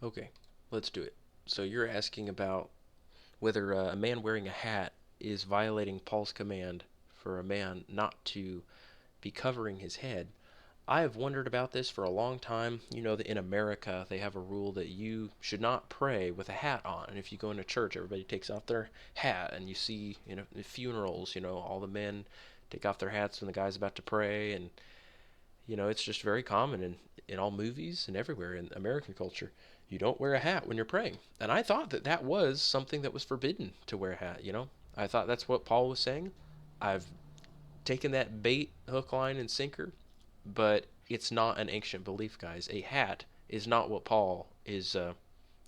Okay, let's do it. So you're asking about whether a man wearing a hat is violating Paul's command for a man not to be covering his head. I have wondered about this for a long time. You know that in America they have a rule that you should not pray with a hat on. And if you go into church, everybody takes off their hat, and you see, funerals, all the men take off their hats when the guy's about to pray, and it's just very common in all movies and everywhere in American culture. You don't wear a hat when you're praying. And I thought that that was something that was forbidden to wear a hat. I thought that's what Paul was saying. I've taken that bait, hook, line, and sinker, but it's not an ancient belief, guys. A hat is not what Paul is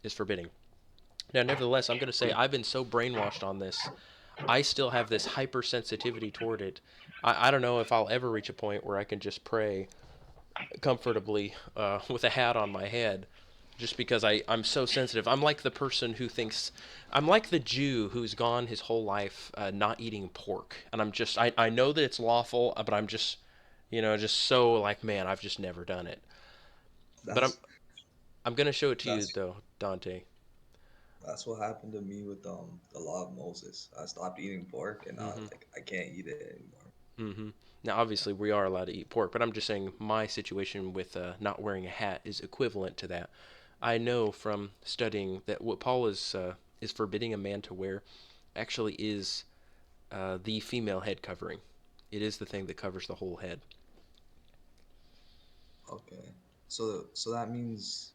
forbidding. Now, nevertheless, I'm going to say I've been so brainwashed on this. I still have this hypersensitivity toward it. I don't know if I'll ever reach a point where I can just pray comfortably with a hat on my head just because I'm so sensitive. I'm like the person who thinks, I'm like the Jew who's gone his whole life not eating pork. And I know that it's lawful, but I'm just so like, man, I've just never done it. But That's I'm going to show it to you, that's though, Dante. that's what happened to me with the law of Moses. I stopped eating pork and Mm-hmm. I can't eat it anymore. Mm-hmm. Now, obviously, we are allowed to eat pork, but I'm just saying my situation with not wearing a hat is equivalent to that. I know from studying that what Paul is forbidding a man to wear actually is the female head covering. It is the thing that covers the whole head. Okay. So that means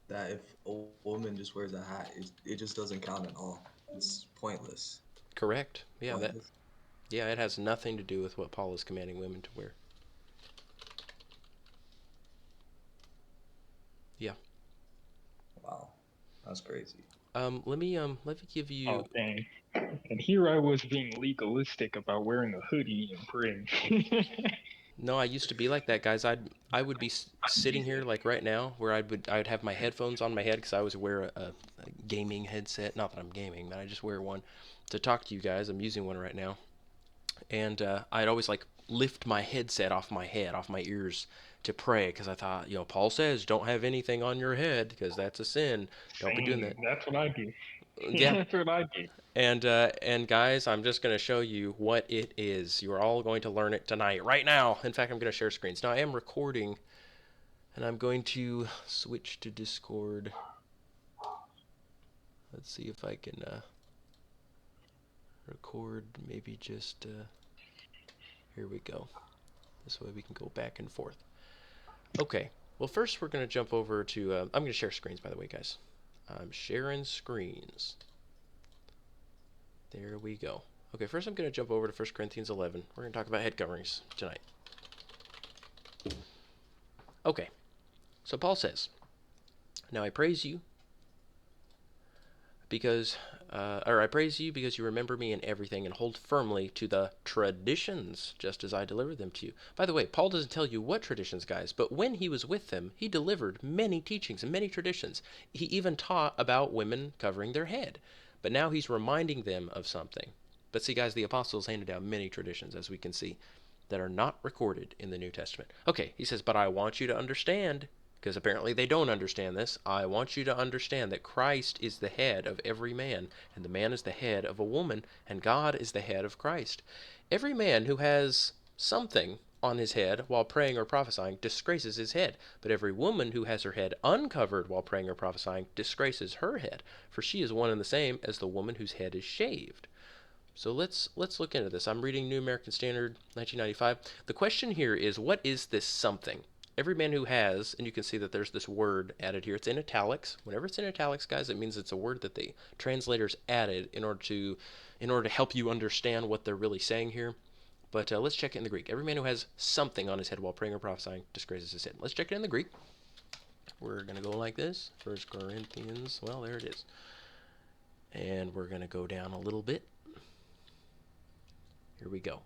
that if a woman just wears a hat, it just doesn't count at all. It's pointless. Correct? Yeah, that. Pointless. Yeah, it has nothing to do with what Paul is commanding women to wear. Yeah. Wow. That's crazy. Let me give Oh, you. dang. And here I was being legalistic about wearing a hoodie and praying. No, I used to be like that, guys. I would be sitting here like right now, where I would have my headphones on my head because I always wear a gaming headset. Not that I'm gaming, but I just wear one to talk to you guys. I'm using one right now, and I'd always like lift my headset off my head, off my ears to pray because I thought, Paul says don't have anything on your head because that's a sin. Don't be doing Same. that. That's what I do. Yeah, That's what I do. and guys, I'm just going to show you what it is. You are all going to learn it tonight, right now. In fact, I'm going to share screens. Now, I am recording, and I'm going to switch to Discord. Let's see if I can record maybe just. Here we go. This way we can go back and forth. Okay. Well, first we're going to jump over to. I'm going to share screens, by the way, guys. I'm sharing screens. There we go. Okay, first I'm going to jump over to 1 Corinthians 11. We're going to talk about head coverings tonight. Okay, so Paul says, now I praise you because you remember me in everything and hold firmly to the traditions, just as I delivered them to you. By the way, Paul doesn't tell you what traditions, guys, but when he was with them, he delivered many teachings and many traditions. He even taught about women covering their head. But now he's reminding them of something. But see, guys, the apostles handed down many traditions, as we can see, that are not recorded in the New Testament. Okay, he says, but I want you to understand, because apparently they don't understand this. I want you to understand that Christ is the head of every man, and the man is the head of a woman, and God is the head of Christ. Every man who has something on his head while praying or prophesying disgraces his head, but every woman who has her head uncovered while praying or prophesying disgraces her head, for she is one and the same as the woman whose head is shaved. So let's look into this. I'm reading New American Standard 1995. The question here is, what is this something? Every man who has, and you can see that there's this word added here. It's in italics. Whenever it's in italics, guys, it means it's a word that the translators added in order to help you understand what they're really saying here. But let's check it in the Greek. Every man who has something on his head while praying or prophesying disgraces his head. Let's check it in the Greek. We're going to go like this. 1 Corinthians, well, there it is. And we're going to go down a little bit. Here we go.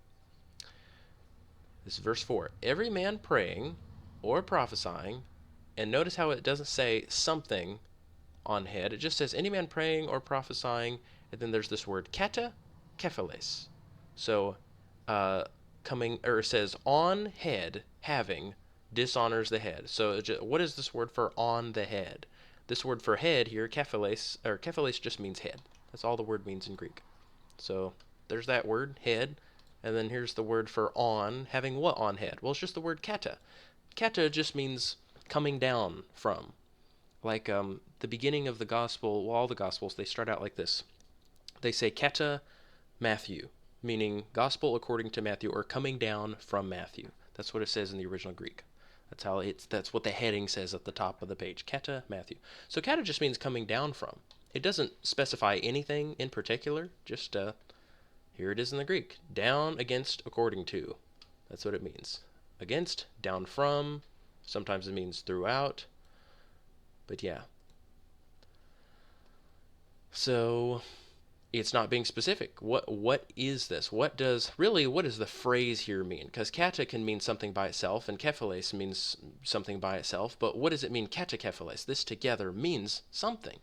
This is verse 4. Every man praying or prophesying, and notice how it doesn't say something on head. It just says any man praying or prophesying, and then there's this word kata kephiles. So coming, or it says on head having dishonors the head. So what is this word for on the head? This word for head here, kephiles just means head. That's all the word means in Greek. So there's that word, head. And then here's the word for on, having what on head? Well, it's just the word kata. Kata just means coming down from. Like the beginning of the gospel, well, all the gospels, they start out like this. They say kata Matthew, meaning gospel according to Matthew, or coming down from Matthew. That's what it says in the original Greek. That's what the heading says at the top of the page. Kata Matthew. So kata just means coming down from. It doesn't specify anything in particular, just here it is in the Greek. Down, against, according to. That's what it means. Against, down from. Sometimes it means throughout. But yeah. So it's not being specific. What is this? What does the phrase here mean? Because kata can mean something by itself, and kephiles means something by itself. But what does it mean, kata kephiles? This together means something.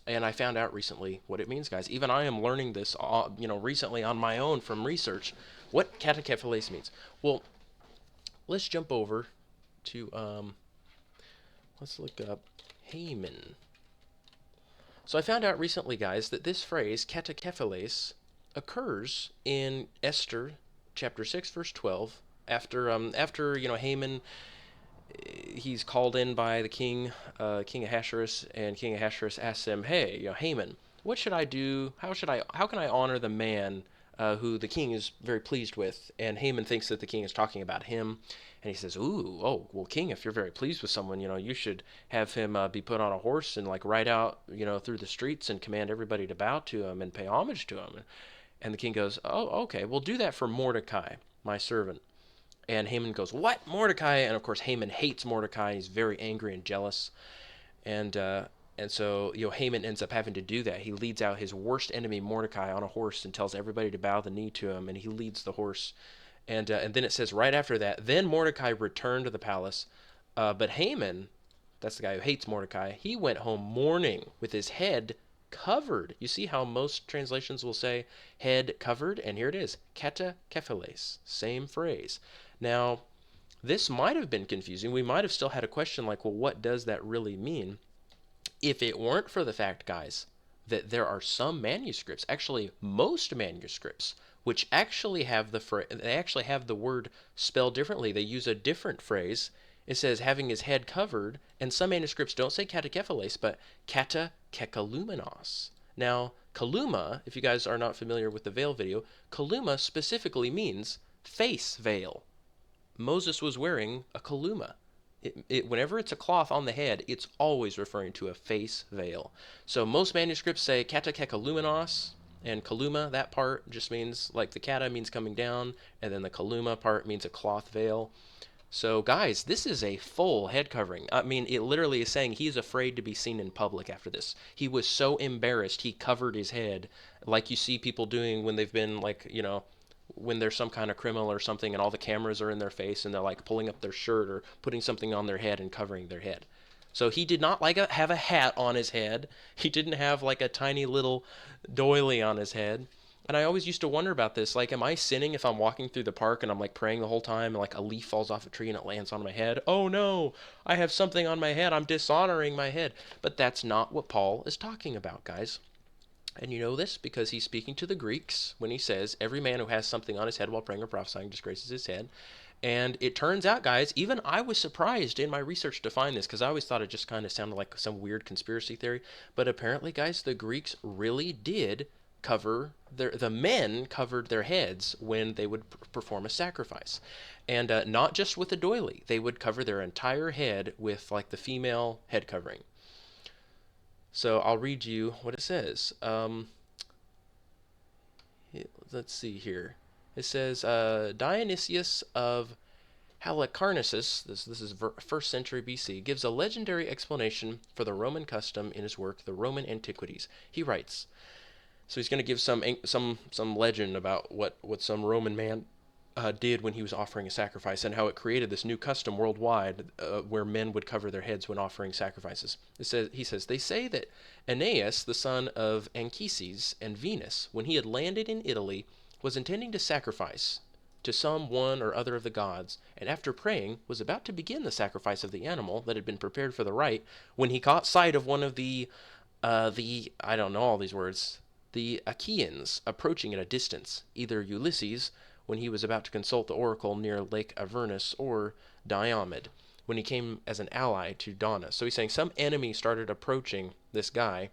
And I found out recently what it means, guys. Even I am learning this, recently on my own from research, what kata kephiles means. Well, let's jump over to let's look up Haman. So I found out recently, guys, that this phrase, katakephiles, occurs in Esther chapter 6, verse 12, after Haman, he's called in by the king, King Ahasuerus, and King Ahasuerus asks him, hey, Haman, what should I do? How can I honor the man who the king is very pleased with? And Haman thinks that the king is talking about him. And he says, well, king, if you're very pleased with someone, you should have him be put on a horse and ride out, through the streets and command everybody to bow to him and pay homage to him. And the king goes, oh, okay, we'll do that for Mordecai, my servant. And Haman goes, what, Mordecai? And of course, Haman hates Mordecai. He's very angry and jealous. And so, Haman ends up having to do that. He leads out his worst enemy, Mordecai, on a horse and tells everybody to bow the knee to him, and he leads the horse. And then it says right after that, then Mordecai returned to the palace. But Haman, that's the guy who hates Mordecai, he went home mourning with his head covered. You see how most translations will say head covered? And here it is, kata kephiles, same phrase. Now, this might have been confusing. We might have still had a question like, well, what does that really mean? If it weren't for the fact, guys, that there are some manuscripts, actually most manuscripts, which actually have the word spelled differently. They use a different phrase. It says having his head covered, and some manuscripts don't say katakephiles, but katakekalumenos. Now, kaluma, if you guys are not familiar with the veil video, kaluma specifically means face veil. Moses was wearing a kaluma. Whenever it's a cloth on the head, it's always referring to a face veil. So most manuscripts say katakekalumenos, and kaluma, that part just means, like the kata means coming down, and then the kaluma part means a cloth veil. So guys, this is a full head covering. I mean, it literally is saying he's afraid to be seen in public after this. He was so embarrassed, he covered his head, like you see people doing when they've been when there's some kind of criminal or something and all the cameras are in their face and they're pulling up their shirt or putting something on their head and covering their head. So he did not have a hat on his head. He didn't have a tiny little doily on his head. And I always used to wonder about this. Am I sinning if I'm walking through the park and I'm praying the whole time and a leaf falls off a tree and it lands on my head? Oh no, I have something on my head. I'm dishonoring my head. But that's not what Paul is talking about, guys. And you know this because he's speaking to the Greeks when he says, every man who has something on his head while praying or prophesying disgraces his head. And it turns out, guys, even I was surprised in my research to find this because I always thought it just kind of sounded like some weird conspiracy theory. But apparently, guys, the Greeks really did cover the men covered their heads when they would perform a sacrifice. And not just with a doily. They would cover their entire head with the female head covering. So I'll read you what it says. Let's see here. It says, Dionysius of Halicarnassus, this is 1st century BC, gives a legendary explanation for the Roman custom in his work, The Roman Antiquities. He writes, so he's going to give some legend about what some Roman man did when he was offering a sacrifice and how it created this new custom worldwide where men would cover their heads when offering sacrifices. He says, they say that Aeneas, the son of Anchises and Venus, when he had landed in Italy, was intending to sacrifice to some one or other of the gods, and after praying was about to begin the sacrifice of the animal that had been prepared for the rite, when he caught sight of one of the I don't know all these words, the Achaeans approaching at a distance, either Ulysses, when he was about to consult the oracle near Lake Avernus, or Diomed, when he came as an ally to Donna. So he's saying some enemy started approaching this guy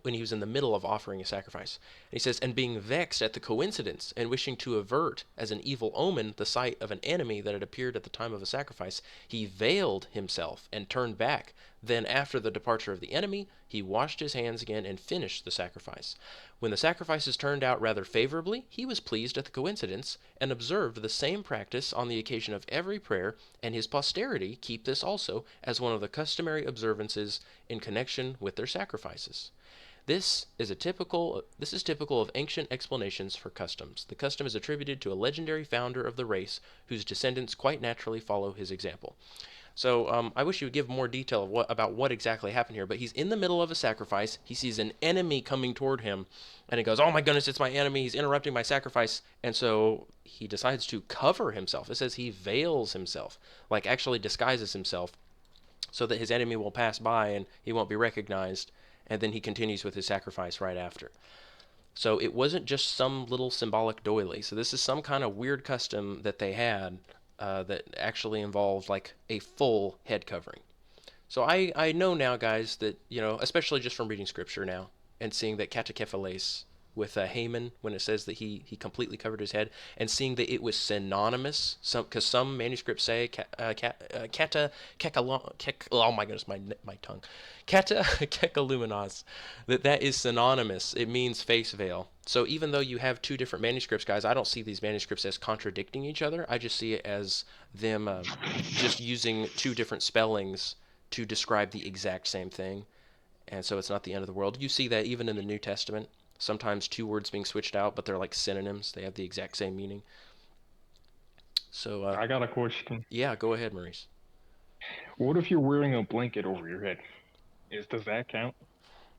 when he was in the middle of offering a sacrifice. And he says, and being vexed at the coincidence, and wishing to avert as an evil omen the sight of an enemy that had appeared at the time of a sacrifice, he veiled himself and turned back. Then, after the departure of the enemy, he washed his hands again and finished the sacrifice. When the sacrifices turned out rather favorably, he was pleased at the coincidence, and observed the same practice on the occasion of every prayer, and his posterity keep this also as one of the customary observances in connection with their sacrifices. This is typical of ancient explanations for customs. The custom is attributed to a legendary founder of the race whose descendants quite naturally follow his example. So I wish you would give more detail of about what exactly happened here. But he's in the middle of a sacrifice. He sees an enemy coming toward him, and he goes, "Oh my goodness, it's my enemy! He's interrupting my sacrifice!" And so he decides to cover himself. It says he veils himself, like actually disguises himself, so that his enemy will pass by and he won't be recognized. And then he continues with his sacrifice right after. So it wasn't just some little symbolic doily. So this is some kind of weird custom that they had that actually involved like a full head covering. So I know now, guys, that, especially just from reading scripture now and seeing that katakephiles with Haman, when it says that he completely covered his head, and seeing that it was synonymous, because some manuscripts say oh my goodness, my tongue, kata kekaluminos, that is synonymous. It means face veil. So even though you have two different manuscripts, guys, I don't see these manuscripts as contradicting each other. I just see it as them just using two different spellings to describe the exact same thing. And so it's not the end of the world. You see that even in the New Testament. Sometimes two words being switched out, but they're like synonyms. They have the exact same meaning. So, I got a question. yeah, go ahead, Maurice. What if you're wearing a blanket over your head? Does that count?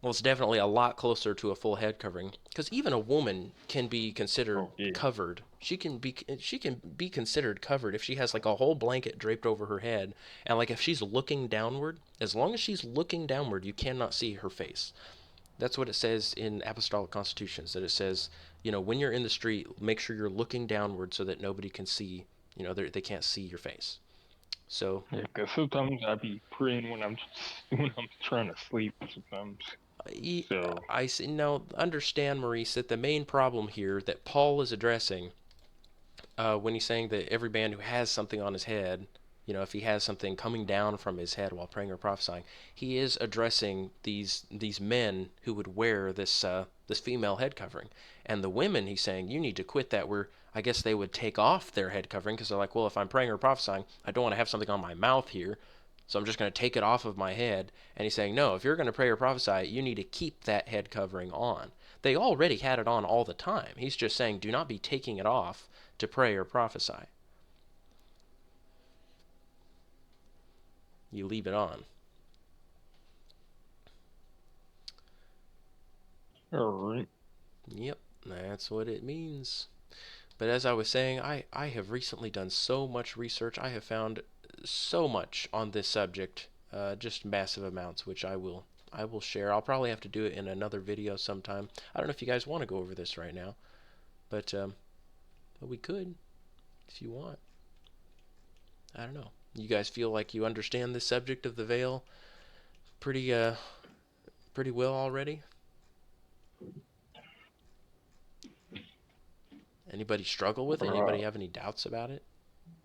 Well, it's definitely a lot closer to a full head covering, because even a woman can be considered Oh yeah. covered. She can be considered covered if she has like a whole blanket draped over her head, and like if she's looking downward. As long as she's looking downward, you cannot see her face. That's what it says in apostolic constitutions, that it says, when you're in the street, make sure you're looking downward so that nobody can see, they can't see your face. So Yeah, because sometimes I be praying when I'm when I'm trying to sleep. Sometimes. I, So I see, now understand, Maurice, that the main problem here that Paul is addressing, when he's saying that every man who has something on his head, if he has something coming down from his head while praying or prophesying, he is addressing these men who would wear this female head covering. And the women, he's saying, you need to quit that. Where I guess they would take off their head covering because they're like, well, if I'm praying or prophesying, I don't want to have something on my mouth here, so I'm just going to take it off of my head. And he's saying, no, if you're going to pray or prophesy, you need to keep that head covering on. They already had it on all the time. He's just saying, do not be taking it off to pray or prophesy. You leave it on. all right. Yep, that's what it means. But as I was saying, I have recently done so much research. I have found so much on this subject, just massive amounts, which I will share. I'll probably have to do it in another video sometime. I don't know if you guys want to go over this right now, but we could if you want. I don't know. You guys feel like you understand this subject of the veil pretty well already? Anybody struggle with it? Uh, Anybody have any doubts about it?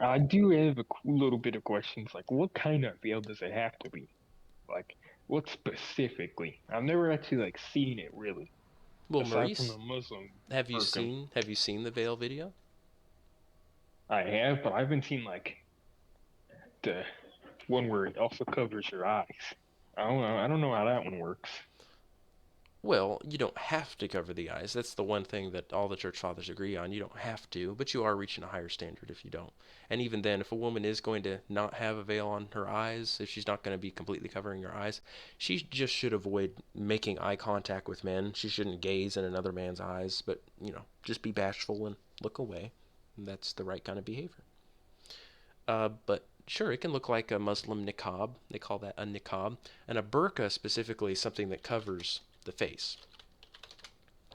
I do have a little bit of questions. Like, what kind of veil does it have to be? Like, what specifically? I've never actually like seen it really, Well, aside from the Maurice, Muslim have you version. seen the veil video? I have, but I haven't seen like the one where it also covers your eyes. I don't know. I don't know how that one works. Well, you don't have to cover the eyes. That's the one thing that all the church fathers agree on. You don't have to, but you are reaching a higher standard if you don't. And even then, if a woman is going to not have a veil on her eyes, if she's not going to be completely covering her eyes, she just should avoid making eye contact with men. She shouldn't gaze in another man's eyes, but, just be bashful and look away. That's the right kind of behavior. But sure, it can look like a Muslim niqab. They call that a niqab. And a burqa specifically is something that covers the face.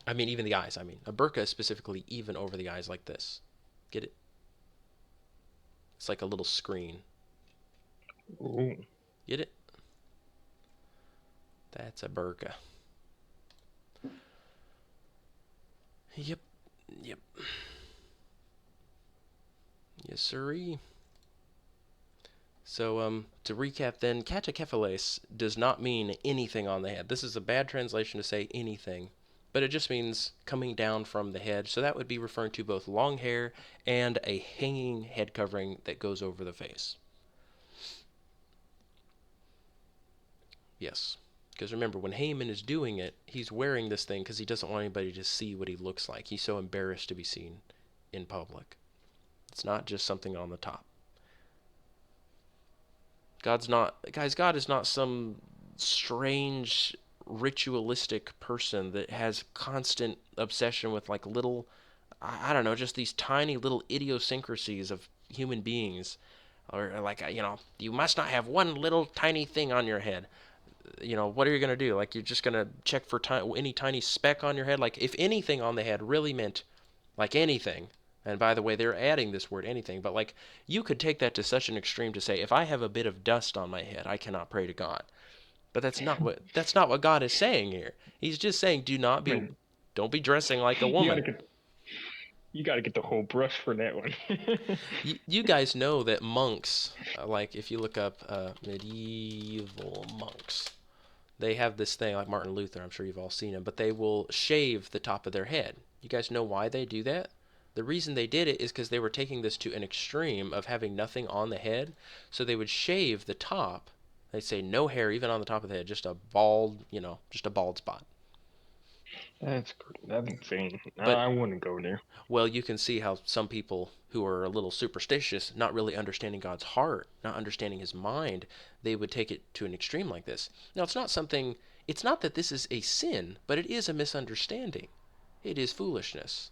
I mean, even the eyes. I mean, a burqa is specifically even over the eyes like this. Get it? It's like a little screen. Ooh. Get it? That's a burqa. Yep. Yep. Yes, sirree. So, to recap then, katakephiles does not mean anything on the head. This is a bad translation to say anything, but it just means coming down from the head. So that would be referring to both long hair and a hanging head covering that goes over the face. Yes. Because remember, when Haman is doing it, he's wearing this thing because he doesn't want anybody to see what he looks like. He's so embarrassed to be seen in public. It's not just something on the top. God is not some strange ritualistic person that has constant obsession with like little, I don't know, just these tiny little idiosyncrasies of human beings. Or like, you must not have one little tiny thing on your head. What are you going to do? Like, you're just going to check for any tiny speck on your head? Like, if anything on the head really meant like anything, and by the way, they're adding this word anything, but like you could take that to such an extreme to say, if I have a bit of dust on my head, I cannot pray to God. But that's not what God is saying here. He's just saying, Man, don't be dressing like a you gotta woman. get you gotta get the whole brush for that one. You guys know that monks, like if you look up medieval monks, they have this thing like Martin Luther. I'm sure you've all seen him, but they will shave the top of their head. You guys know why they do that? The reason they did it is because they were taking this to an extreme of having nothing on the head. So they would shave the top. They'd say no hair even on the top of the head, just a bald, just a bald spot. That's insane. But I wouldn't go there. well, you can see how some people who are a little superstitious, not really understanding God's heart, not understanding his mind, they would take it to an extreme like this. Now, it's not that this is a sin, but it is a misunderstanding. It is foolishness.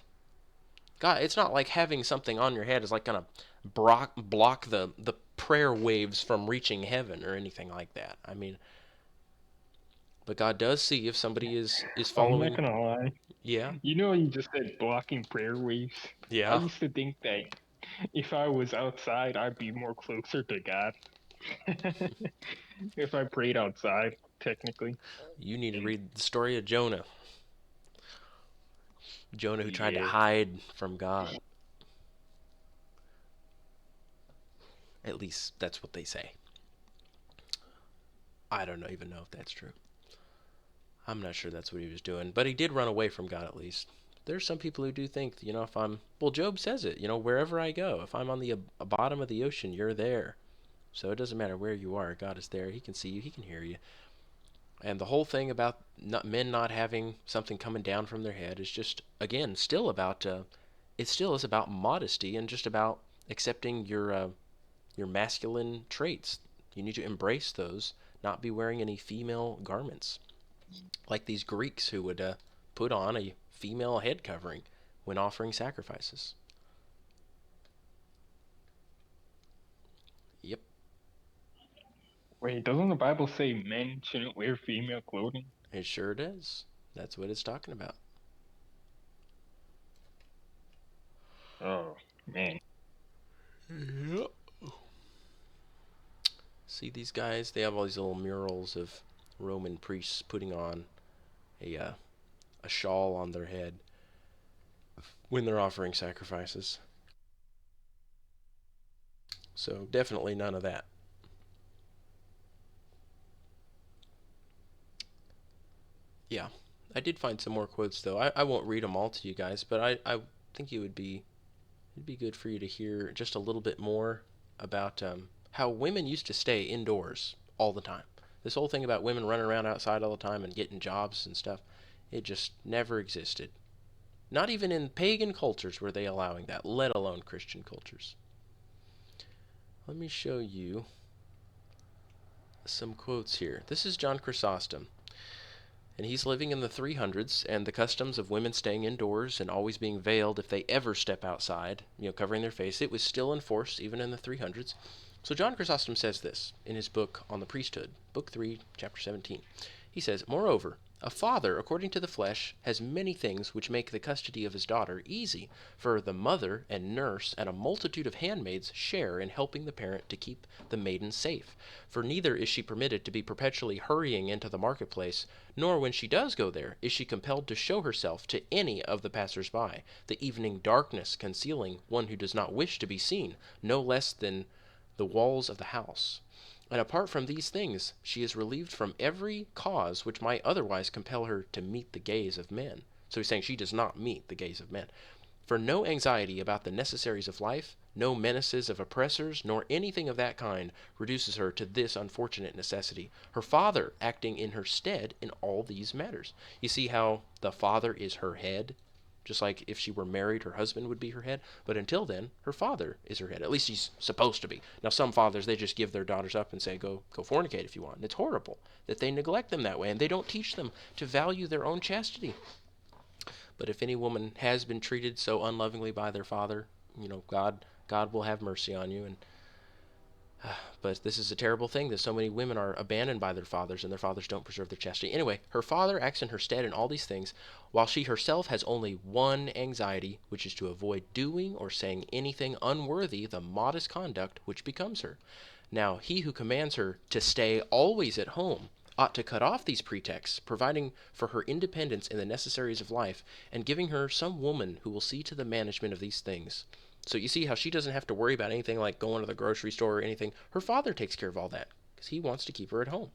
God, it's not like having something on your head is like going to block the prayer waves from reaching heaven or anything like that. I mean, but God does see if somebody is I'm not following. gonna lie. Yeah. You know, you just said blocking prayer waves. I Yeah. used to think that if I was outside, I'd be more closer to God. If I prayed outside, technically. You need to read the story of Jonah. Jonah who tried to Yeah. hide from God. At least that's what they say. I don't even know if that's true. I'm not sure that's what he was doing, but he did run away from God at least. There's some people who do think, if well, Job says it, wherever I go, if I'm on the bottom of the ocean, you're there. So it doesn't matter where you are, God is there. He can see you, he can hear you. And the whole thing about men not having something coming down from their head is just, again, still about, it still is about modesty and just about accepting your masculine traits. You need to embrace those, not be wearing any female garments. Like these Greeks who would put on a female head covering when offering sacrifices. Yep, Wait, doesn't the Bible say men shouldn't wear female clothing? it sure does. That's what it's talking about. Oh, man. Yep. See these guys? They have all these little murals of Roman priests putting on a shawl on their head when they're offering sacrifices. So definitely none of that. Yeah, I did find some more quotes though. I won't read them all to you guys, but I think it'd be good for you to hear just a little bit more about how women used to stay indoors all the time. This whole thing about women running around outside all the time and getting jobs and stuff, it just never existed. Not even in pagan cultures were they allowing that, let alone Christian cultures. Let me show you some quotes here. This is John Chrysostom. And he's living in the 300s, and the customs of women staying indoors and always being veiled if they ever step outside, covering their face, it was still enforced even in the 300s. So John Chrysostom says this in his book on the priesthood, Book 3, Chapter 17. He says, "Moreover, a father, according to the flesh, has many things which make the custody of his daughter easy, for the mother and nurse and a multitude of handmaids share in helping the parent to keep the maiden safe. For neither is she permitted to be perpetually hurrying into the marketplace, nor when she does go there is she compelled to show herself to any of the passers-by, the evening darkness concealing one who does not wish to be seen, no less than the walls of the house. And apart from these things, she is relieved from every cause which might otherwise compel her to meet the gaze of men." So he's saying she does not meet the gaze of men. "For no anxiety about the necessaries of life, no menaces of oppressors, nor anything of that kind reduces her to this unfortunate necessity, her father acting in her stead in all these matters." You see how the father is her head? Just like if she were married, her husband would be her head. But until then, her father is her head. At least he's supposed to be. Now, some fathers, they just give their daughters up and say, go fornicate if you want. And it's horrible that they neglect them that way, and they don't teach them to value their own chastity. But if any woman has been treated so unlovingly by their father, God will have mercy on you. But this is a terrible thing that so many women are abandoned by their fathers, and their fathers don't preserve their chastity. Anyway, her father acts in her stead in all these things, while she herself has only one anxiety, which is to avoid doing or saying anything unworthy the modest conduct which becomes her. Now, he who commands her to stay always at home ought to cut off these pretexts, providing for her independence in the necessaries of life, and giving her some woman who will see to the management of these things. So you see how she doesn't have to worry about anything like going to the grocery store or anything. Her father takes care of all that because he wants to keep her at home.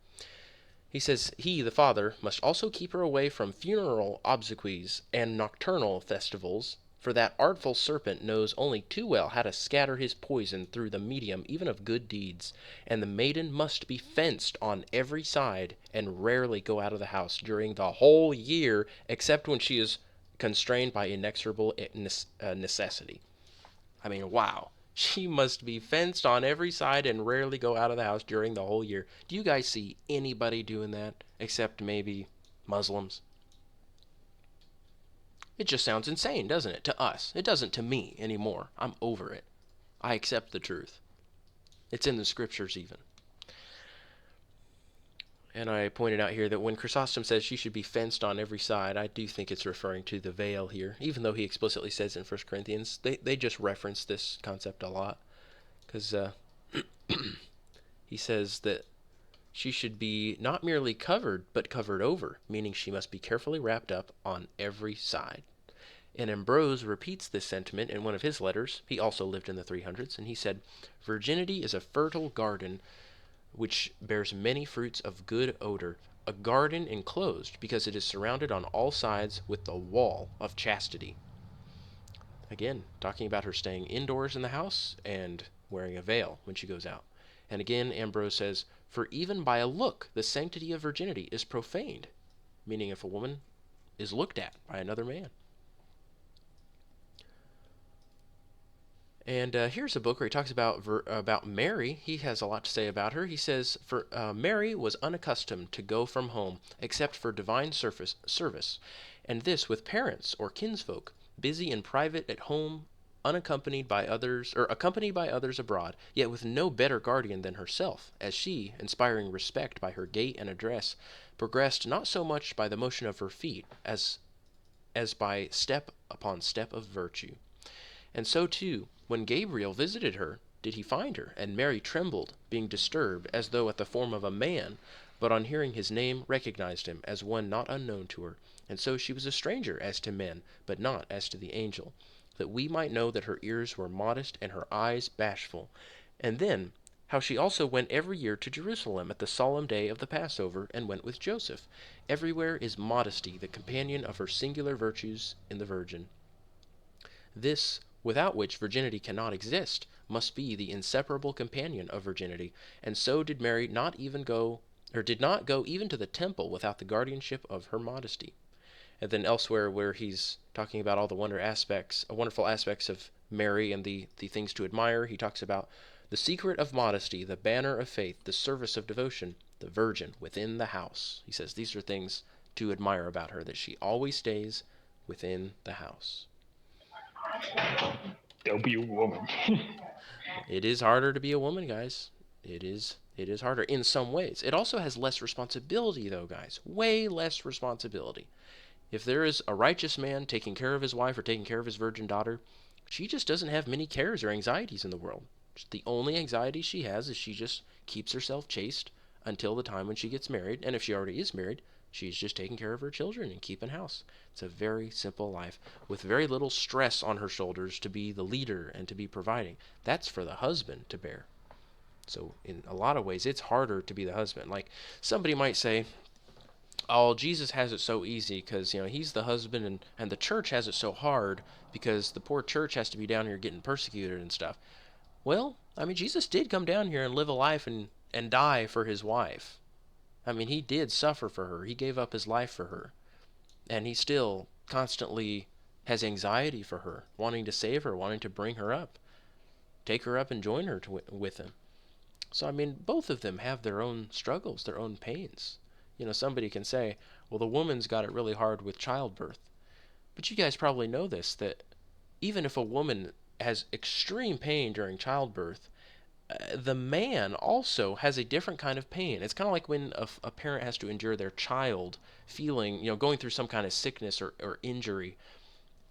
He says he, the father, must also keep her away from funeral obsequies and nocturnal festivals, for that artful serpent knows only too well how to scatter his poison through the medium even of good deeds, and the maiden must be fenced on every side and rarely go out of the house during the whole year except when she is constrained by inexorable necessity. I mean, wow. She must be fenced on every side and rarely go out of the house during the whole year. Do you guys see anybody doing that except maybe Muslims? It just sounds insane, doesn't it, to us? It doesn't to me anymore. I'm over it. I accept the truth. It's in the scriptures even. And I pointed out here that when Chrysostom says she should be fenced on every side, I do think it's referring to the veil here, even though he explicitly says in 1 Corinthians. They just reference this concept a lot, because he says that she should be not merely covered, but covered over, meaning she must be carefully wrapped up on every side. And Ambrose repeats this sentiment in one of his letters. He also lived in the 300s, and he said, "Virginity is a fertile garden which bears many fruits of good odor, a garden enclosed because it is surrounded on all sides with the wall of chastity." Again, talking about her staying indoors in the house and wearing a veil when she goes out. And again, Ambrose says, "For even by a look, the sanctity of virginity is profaned," meaning if a woman is looked at by another man. And here's a book where he talks about Mary. He has a lot to say about her. He says, "For Mary was unaccustomed to go from home except for divine service, and this with parents or kinsfolk, busy in private at home, unaccompanied by others, or accompanied by others abroad, yet with no better guardian than herself, as she, inspiring respect by her gait and address, progressed not so much by the motion of her feet as by step upon step of virtue. And so too, when Gabriel visited her, did he find her, and Mary trembled, being disturbed, as though at the form of a man, but on hearing his name recognized him as one not unknown to her. And so she was a stranger as to men, but not as to the angel, that we might know that her ears were modest and her eyes bashful. And then, how she also went every year to Jerusalem at the solemn day of the Passover, and went with Joseph. Everywhere is modesty the companion of her singular virtues in the Virgin. This, without which virginity cannot exist, must be the inseparable companion of virginity, and so did Mary did not go even to the temple without the guardianship of her modesty." And then elsewhere, where he's talking about all the wonderful aspects of Mary and the things to admire, he talks about the secret of modesty, the banner of faith, the service of devotion, the virgin within the house. He says these are things to admire about her, that she always stays within the house. Don't be a woman. It is harder to be a woman, guys. It is harder in some ways. It also has less responsibility though, guys. Way less responsibility. If there is a righteous man taking care of his wife or taking care of his virgin daughter, she just doesn't have many cares or anxieties in the world. The only anxiety she has is she just keeps herself chaste until the time when she gets married. And if she already is married, she's just taking care of her children and keeping house. It's a very simple life with very little stress on her shoulders to be the leader and to be providing. That's for the husband to bear. So in a lot of ways, it's harder to be the husband. Like somebody might say, oh, Jesus has it so easy because, he's the husband, and the church has it so hard because the poor church has to be down here getting persecuted and stuff. Well, I mean, Jesus did come down here and live a life and die for his wife. I mean, he did suffer for her. He gave up his life for her. And he still constantly has anxiety for her, wanting to save her, wanting to bring her up, take her up and join her with him. So, I mean, both of them have their own struggles, their own pains. Somebody can say, well, the woman's got it really hard with childbirth. But you guys probably know this, that even if a woman has extreme pain during childbirth, the man also has a different kind of pain. It's kind of like when a parent has to endure their child feeling, going through some kind of sickness or injury.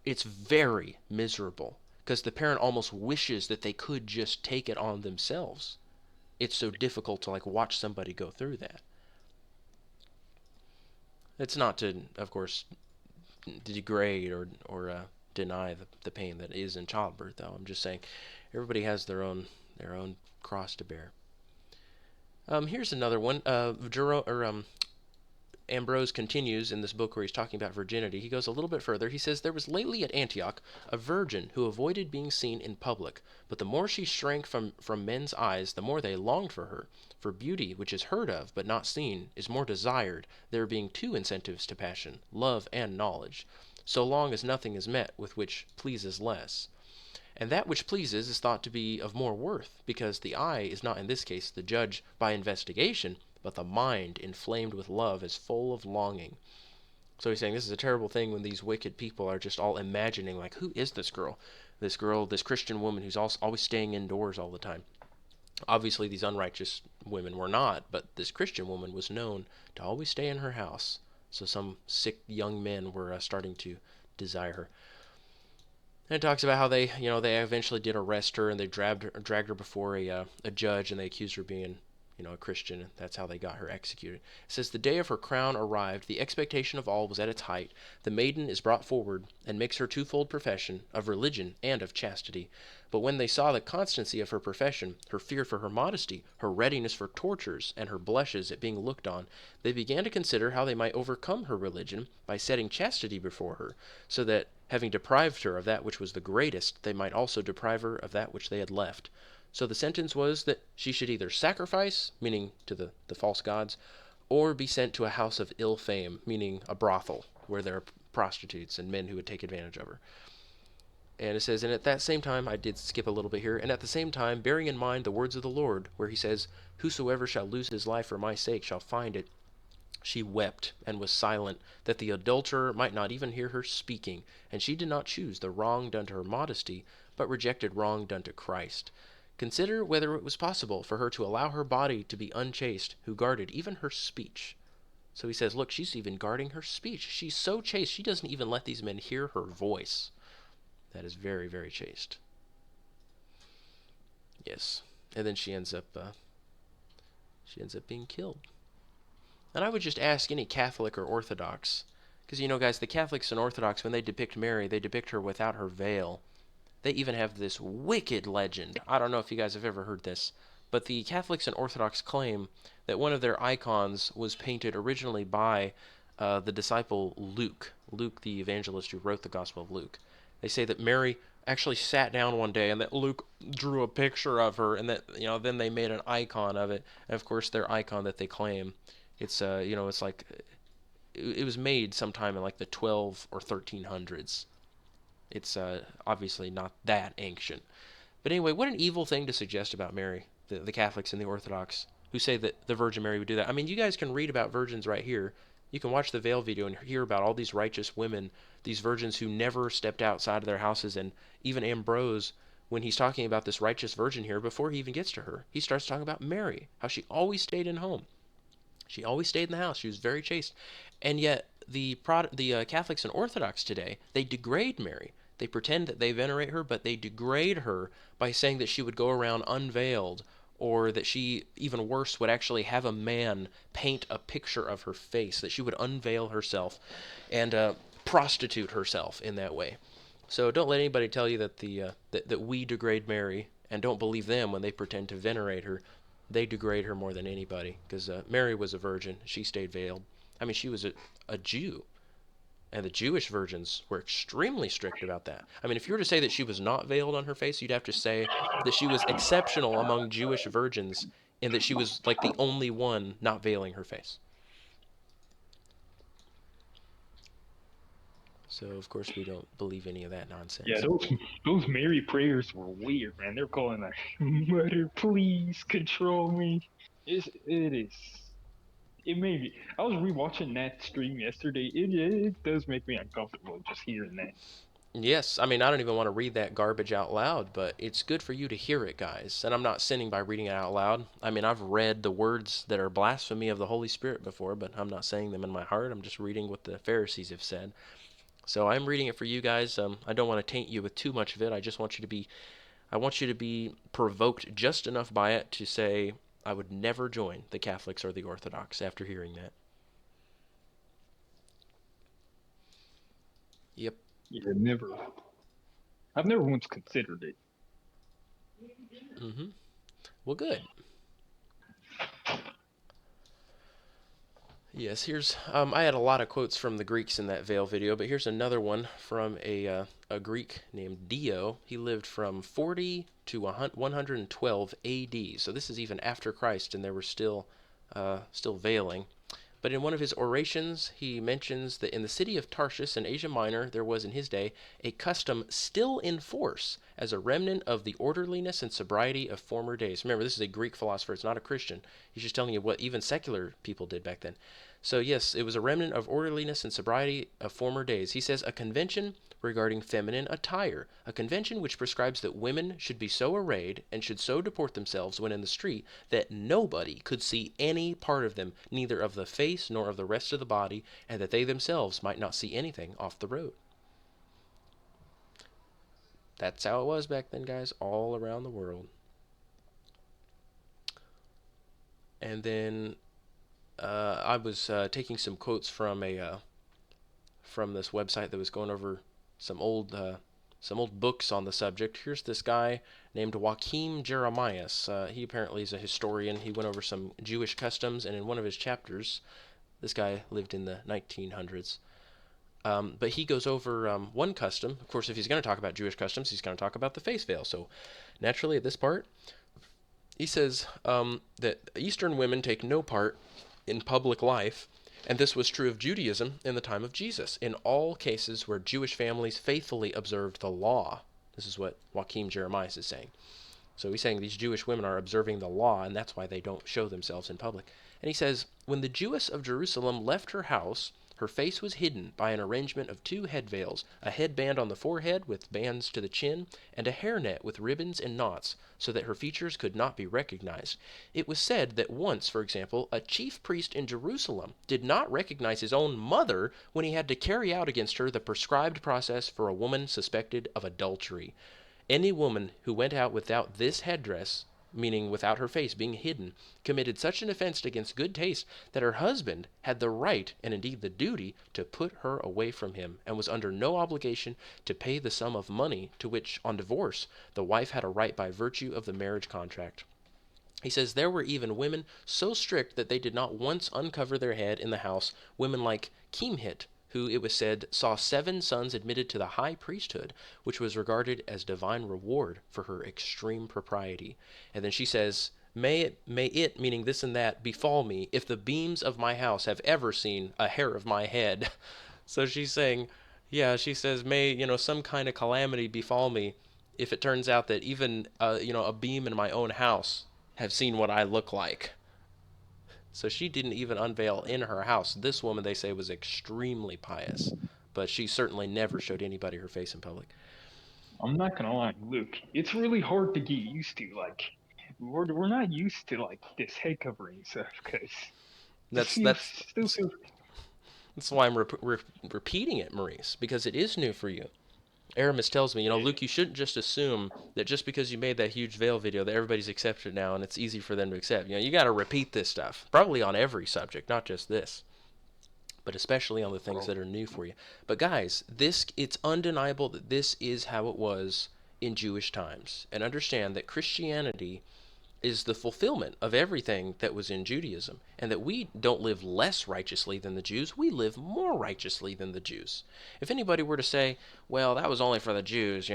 It's very miserable because the parent almost wishes that they could just take it on themselves. It's so difficult to watch somebody go through that. It's not to, of course, degrade or deny the pain that is in childbirth, though. I'm just saying, everybody has their own cross to bear. Here's another one. Ambrose continues in this book where he's talking about virginity. He goes a little bit further. He says, there was lately at Antioch a virgin who avoided being seen in public, but the more she shrank from men's eyes, the more they longed for her. For beauty, which is heard of but not seen, is more desired, there being two incentives to passion, love and knowledge, so long as nothing is met with which pleases less. And that which pleases is thought to be of more worth, because the eye is not in this case the judge by investigation, but the mind inflamed with love is full of longing. So he's saying this is a terrible thing when these wicked people are just all imagining, who is this girl? This girl, this Christian woman who's always staying indoors all the time. Obviously, these unrighteous women were not, but this Christian woman was known to always stay in her house. So some sick young men were starting to desire her. And it talks about how they eventually did arrest her, and they dragged her before a judge, and they accused her of being a Christian, and that's how they got her executed. It says, the day of her crown arrived, the expectation of all was at its height. The maiden is brought forward, and makes her twofold profession, of religion and of chastity. But when they saw the constancy of her profession, her fear for her modesty, her readiness for tortures, and her blushes at being looked on, they began to consider how they might overcome her religion by setting chastity before her, so that, having deprived her of that which was the greatest, they might also deprive her of that which they had left. So the sentence was that she should either sacrifice, meaning to the false gods, or be sent to a house of ill fame, meaning a brothel, where there are prostitutes and men who would take advantage of her. And it says, and at that same time, I did skip a little bit here, and at the same time, bearing in mind the words of the Lord, where he says, whosoever shall lose his life for my sake shall find it, she wept and was silent, that the adulterer might not even hear her speaking, and she did not choose the wrong done to her modesty, but rejected wrong done to Christ. Consider whether it was possible for her to allow her body to be unchaste, who guarded even her speech. So he says, look, she's even guarding her speech. She's so chaste, she doesn't even let these men hear her voice. That is very, very chaste. Yes. And then she ends up being killed. And I would just ask any Catholic or Orthodox, because guys, the Catholics and Orthodox, when they depict Mary, they depict her without her veil. They even have this wicked legend. I don't know if you guys have ever heard this, but the Catholics and Orthodox claim that one of their icons was painted originally by the disciple Luke, the evangelist who wrote the Gospel of Luke. They say that Mary actually sat down one day and that Luke drew a picture of her, and that then they made an icon of it. And of course, their icon that they claim, it's it's like it was made sometime in the 12 or 1300s. It's obviously not that ancient. But anyway, what an evil thing to suggest about Mary, the Catholics and the Orthodox, who say that the Virgin Mary would do that. I mean, you guys can read about virgins right here. You can watch the veil video and hear about all these righteous women, these virgins who never stepped outside of their houses. And even Ambrose, when he's talking about this righteous virgin here, before he even gets to her, he starts talking about Mary, how she always stayed in home. She always stayed in the house. She was very chaste. And yet the Catholics and Orthodox today, they degrade Mary. They pretend that they venerate her, but they degrade her by saying that she would go around unveiled, or that she, even worse, would actually have a man paint a picture of her face, that she would unveil herself and prostitute herself in that way. So don't let anybody tell you that that we degrade Mary, and don't believe them when they pretend to venerate her. They degrade her more than anybody, because Mary was a virgin. She stayed veiled. I mean, she was a Jew, and the Jewish virgins were extremely strict about that. I mean, if you were to say that she was not veiled on her face, you'd have to say that she was exceptional among Jewish virgins, and that she was like the only one not veiling her face. So of course we don't believe any of that Yeah, nonsense. those Mary prayers were weird, man. They're calling like, "Mother, please control me." It is. It made me. I was rewatching that stream yesterday. It does make me uncomfortable just hearing that. Yes, I mean, I don't even want to read that garbage out loud, but it's good for you to hear it, guys. And I'm not sinning by reading it out loud. I mean, I've read the words that are blasphemy of the Holy Spirit before, but I'm not saying them in my heart. I'm just reading what the Pharisees have said. So I'm reading it for you guys. I don't want to taint you with too much of it. I want you to be provoked just enough by it to say, I would never join the Catholics or the Orthodox after hearing that. Yep. Yeah, never. I've never once considered it. Mm-hmm. Well, good. Yes, here's I had a lot of quotes from the Greeks in that veil video, but here's another one from a Greek named Dio. He lived from 40 to 112 A.D. So this is even after Christ, and they were still veiling. But in one of his orations, he mentions that in the city of Tarshish in Asia Minor, there was in his day a custom still in force as a remnant of the orderliness and sobriety of former days. Remember, this is a Greek philosopher, it's not a Christian. He's just telling you what even secular people did back then. So, yes, it was a remnant of orderliness and sobriety of former days. He says a convention regarding feminine attire, a convention which prescribes that women should be so arrayed and should so deport themselves when in the street that nobody could see any part of them, neither of the face nor of the rest of the body, and that they themselves might not see anything off the road. That's how it was back then, guys, all around the world. And then I was taking some quotes from this website that was going over some old books on the subject. Here's this guy named Joachim Jeremias. He apparently is a historian. He went over some Jewish customs, and in one of his chapters, this guy lived in the 1900s. But he goes over one custom. Of course, if he's going to talk about Jewish customs, he's going to talk about the face veil. So naturally, at this part, he says that Eastern women take no part in public life, and this was true of Judaism in the time of Jesus, in all cases where Jewish families faithfully observed the law. This is what Joachim Jeremias is saying. So he's saying these Jewish women are observing the law, and that's why they don't show themselves in public. And he says, when the Jewess of Jerusalem left her house, her face was hidden by an arrangement of two head veils, a headband on the forehead with bands to the chin, and a hairnet with ribbons and knots, so that her features could not be recognized. It was said that once, for example, a chief priest in Jerusalem did not recognize his own mother when he had to carry out against her the prescribed process for a woman suspected of adultery. Any woman who went out without this headdress, meaning without her face being hidden, committed such an offense against good taste that her husband had the right, and indeed the duty, to put her away from him, and was under no obligation to pay the sum of money to which, on divorce, the wife had a right by virtue of the marriage contract. He says there were even women so strict that they did not once uncover their head in the house, women like Kimhit, who, it was said, saw 7 sons admitted to the high priesthood, which was regarded as divine reward for her extreme propriety. And then she says, may it, meaning this and that, befall me, if the beams of my house have ever seen a hair of my head. So she's saying, yeah, she says, may, some kind of calamity befall me if it turns out that even, a beam in my own house have seen what I look like. So she didn't even unveil in her house. This woman, they say, was extremely pious, but she certainly never showed anybody her face in public. I'm not gonna lie, Luke. It's really hard to get used to. Like, we're not used to like this head covering stuff because this That's feels that's still feels. that's why I'm repeating it, Maurice, because it is new for you. Aramis tells me, Luke, you shouldn't just assume that just because you made that huge veil video that everybody's accepted it now and it's easy for them to accept. You got to repeat this stuff, probably on every subject, not just this, but especially on the things that are new for you. But guys, it's undeniable that this is how it was in Jewish times. And understand that Christianity is the fulfillment of everything that was in Judaism, and that we don't live less righteously than the Jews, we live more righteously than the Jews. If anybody were to say, well, that was only for the Jews,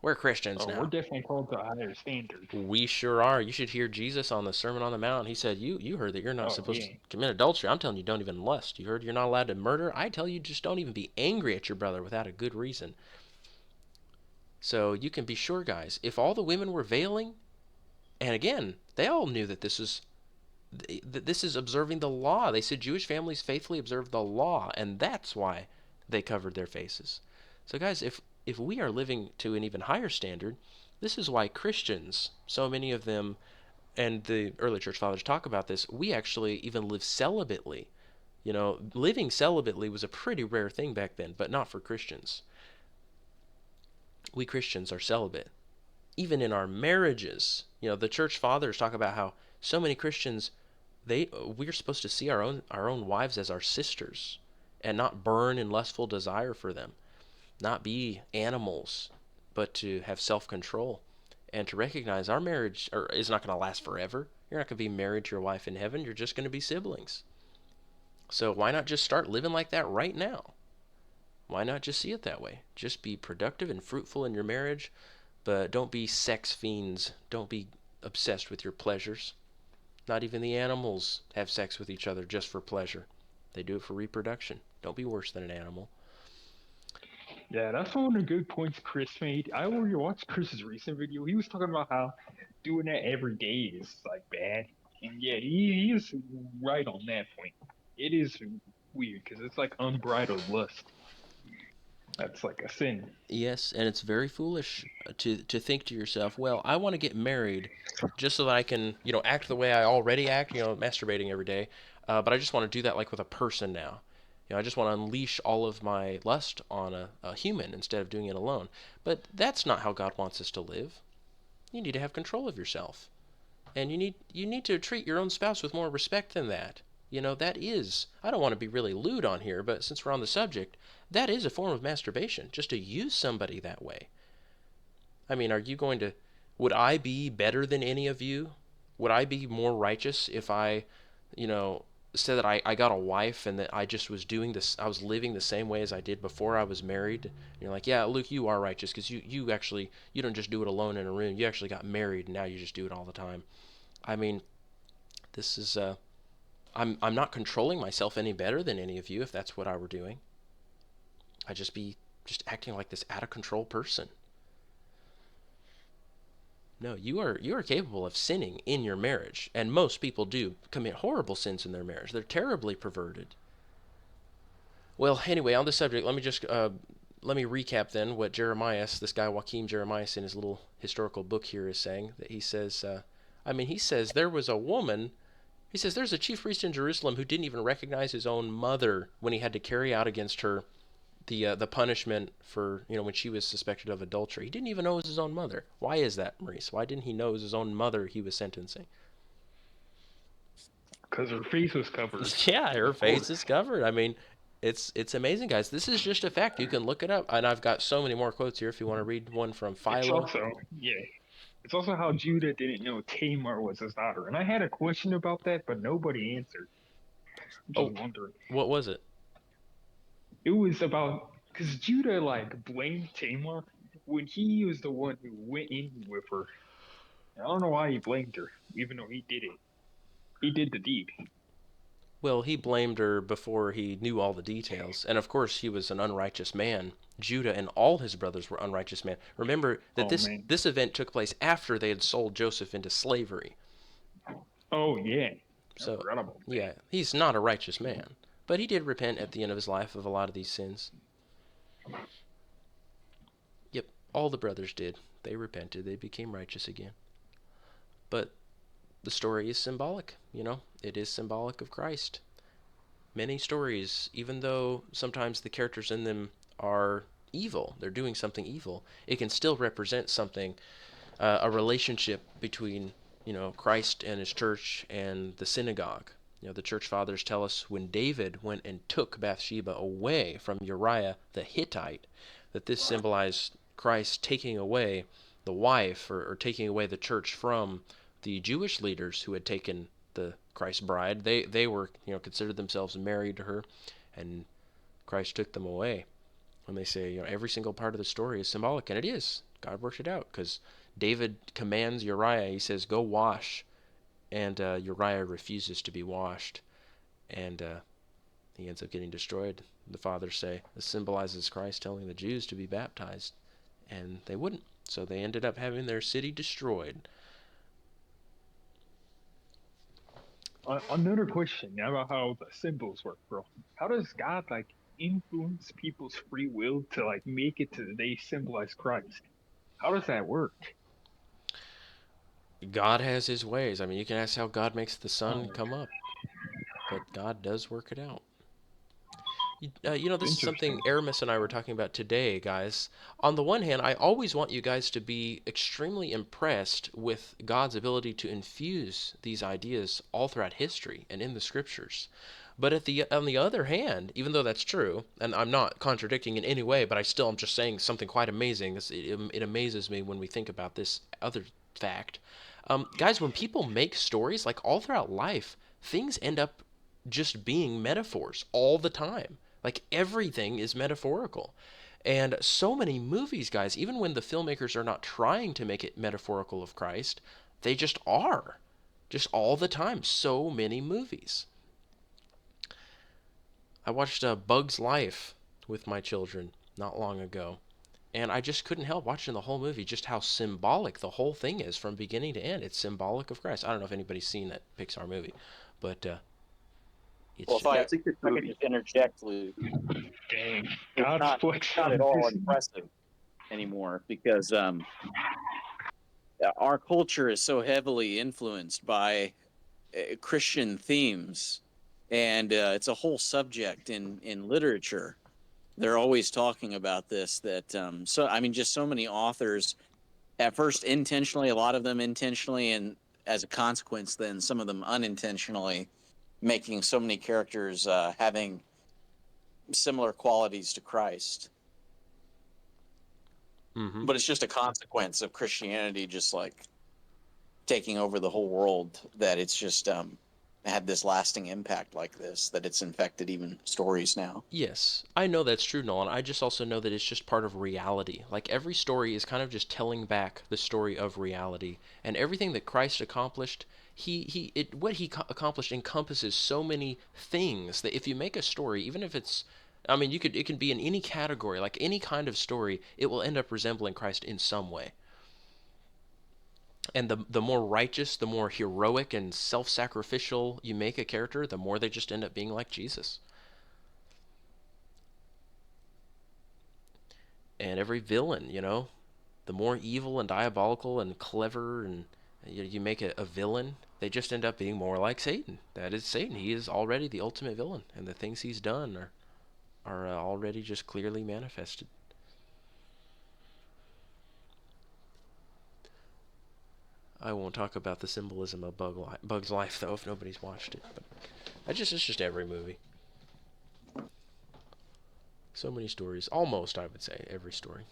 we're Christians Oh, we're now. definitely called to a higher standard. We sure are. You should hear Jesus on the Sermon on the Mount. He said, you heard that you're not Oh supposed to yeah. commit adultery. I'm telling you, don't even lust. You heard you're not allowed to murder. I tell you, just don't even be angry at your brother without a good reason. So you can be sure, guys, if all the women were veiling, and again, they all knew that this is observing the law. They said Jewish families faithfully observe the law, and that's why they covered their faces. So guys, if we are living to an even higher standard, this is why Christians, so many of them, and the early church fathers talk about this, we actually even live celibately. Living celibately was a pretty rare thing back then, but not for Christians. We Christians are celibate. Even in our marriages, the church fathers talk about how so many Christians, we're supposed to see our own wives as our sisters and not burn in lustful desire for them, not be animals, but to have self-control and to recognize our marriage is not going to last forever. You're not going to be married to your wife in heaven. You're just going to be siblings. So why not just start living like that right now? Why not just see it that way? Just be productive and fruitful in your marriage, but don't be sex fiends. Don't be obsessed with your pleasures. Not even the animals have sex with each other just for pleasure. They do it for reproduction. Don't be worse than an animal. Yeah, that's one of the good points Chris made. I already watched Chris's recent video. He was talking about how doing that every day is like bad. And yeah, he is right on that point. It is weird because it's like unbridled lust. That's like a sin. Yes, and it's very foolish to think to yourself, well, I want to get married just so that I can, act the way I already act, masturbating every day. But I just want to do that like with a person now. I just want to unleash all of my lust on a human instead of doing it alone. But that's not how God wants us to live. You need to have control of yourself. And you need to treat your own spouse with more respect than that. That is, I don't want to be really lewd on here, but since we're on the subject, that is a form of masturbation, just to use somebody that way. I mean, would I be better than any of you? Would I be more righteous if I, said that I got a wife and that I just was doing this, I was living the same way as I did before I was married? And you're like, yeah, Luke, you are righteous because you actually, you don't just do it alone in a room. You actually got married and now you just do it all the time. I mean, this is, I'm not controlling myself any better than any of you if that's what I were doing. I'd just be just acting like this out of control person. No, you are capable of sinning in your marriage, and most people do commit horrible sins in their marriage. They're terribly perverted. Well, anyway, on this subject, let me recap then what Jeremias, this guy Joachim Jeremias, in his little historical book here is saying. That he says, he says there was a woman. He says there's a chief priest in Jerusalem who didn't even recognize his own mother when he had to carry out against her the punishment for when she was suspected of adultery. He didn't even know it was his own mother. Why is that, Maurice? Why didn't he know it was his own mother he was sentencing? Because her face was covered. Yeah, her Of face course. is covered. I mean, it's amazing, guys. This is just a fact. You can look it up, and I've got so many more quotes here. If you want to read one from It's Philo. also, yeah. It's also how Judah didn't know Tamar was his daughter. And I had a question about that, but nobody answered. I'm Oh, just wondering. what was it? It was about because Judah like blamed Tamar when he was the one who went in with her. I don't know why he blamed her, even though he did it. He did the deed. Well, he blamed her before he knew all the details, and of course he was an unrighteous man. Judah and all his brothers were unrighteous men. Remember that Oh this man. this event took place after they had sold Joseph into slavery. Oh yeah. So, Incredible, yeah, he's not a righteous man, but he did repent at the end of his life of a lot of these sins. Yep, all the brothers did. They repented, they became righteous again. But the story is symbolic, it is symbolic of Christ. Many stories, even though sometimes the characters in them are evil, they're doing something evil, it can still represent something, a relationship between, Christ and his church and the synagogue. The church fathers tell us when David went and took Bathsheba away from Uriah the Hittite, that this symbolized Christ taking away the wife, or taking away the church from the Jewish leaders who had taken the Christ bride. They were, considered themselves married to her, and Christ took them away. And they say, every single part of the story is symbolic, and it is. God worked it out, because David commands Uriah. He says, "Go wash," and Uriah refuses to be washed, and he ends up getting destroyed. The fathers say this symbolizes Christ telling the Jews to be baptized, and they wouldn't, so they ended up having their city destroyed. Another question about how the symbols work, bro. How does God influence people's free will to make it to they symbolize Christ? How does that work? God has his ways. I mean, you can ask how God makes the sun Oh, come up, but God does work it out. This is interesting. something Aramis and I were talking about today, guys. On the one hand, I always want you guys to be extremely impressed with God's ability to infuse these ideas all throughout history and in the scriptures. But on the other hand, even though that's true, and I'm not contradicting in any way, but I'm just saying something quite amazing. It amazes me when we think about this other fact. Guys, when people make stories, like all throughout life, things end up just being metaphors all the time. Like everything is metaphorical. And so many movies, guys, even when the filmmakers are not trying to make it metaphorical of Christ, they just are. Just all the time. So many movies. I watched Bug's Life with my children not long ago. And I just couldn't help watching the whole movie, just how symbolic the whole thing is from beginning to end. It's symbolic of Christ. I don't know if anybody's seen that Pixar movie, but it's Well, just, if I could just interject, Luke, Dang, it's God's not it's not at flexible. all impressive anymore because our culture is so heavily influenced by Christian themes, and it's a whole subject in literature. They're always talking about this. Just so many authors, at first intentionally, a lot of them intentionally, and as a consequence, then some of them unintentionally, making so many characters having similar qualities to Christ. mm-hmm. But it's just a consequence of Christianity just taking over the whole world, that it's just had this lasting impact like this, that it's infected even stories now. Yes, I know that's true, Nolan. I just also know that it's just part of reality. Like every story is kind of just telling back the story of reality, and everything that Christ accomplished, what he accomplished encompasses so many things that if you make a story, even if it's, I mean, it can be in any category, like any kind of story, it will end up resembling Christ in some way. And the more righteous, the more heroic and self-sacrificial you make a character, the more they just end up being like Jesus. And every villain, the more evil and diabolical and clever and you make a villain, they just end up being more like Satan. That is Satan. He is already the ultimate villain, and the things he's done are already just clearly manifested. I won't talk about the symbolism of Bug's Life, though, if nobody's watched it. But it's just every movie. So many stories. Almost, I would say, every story.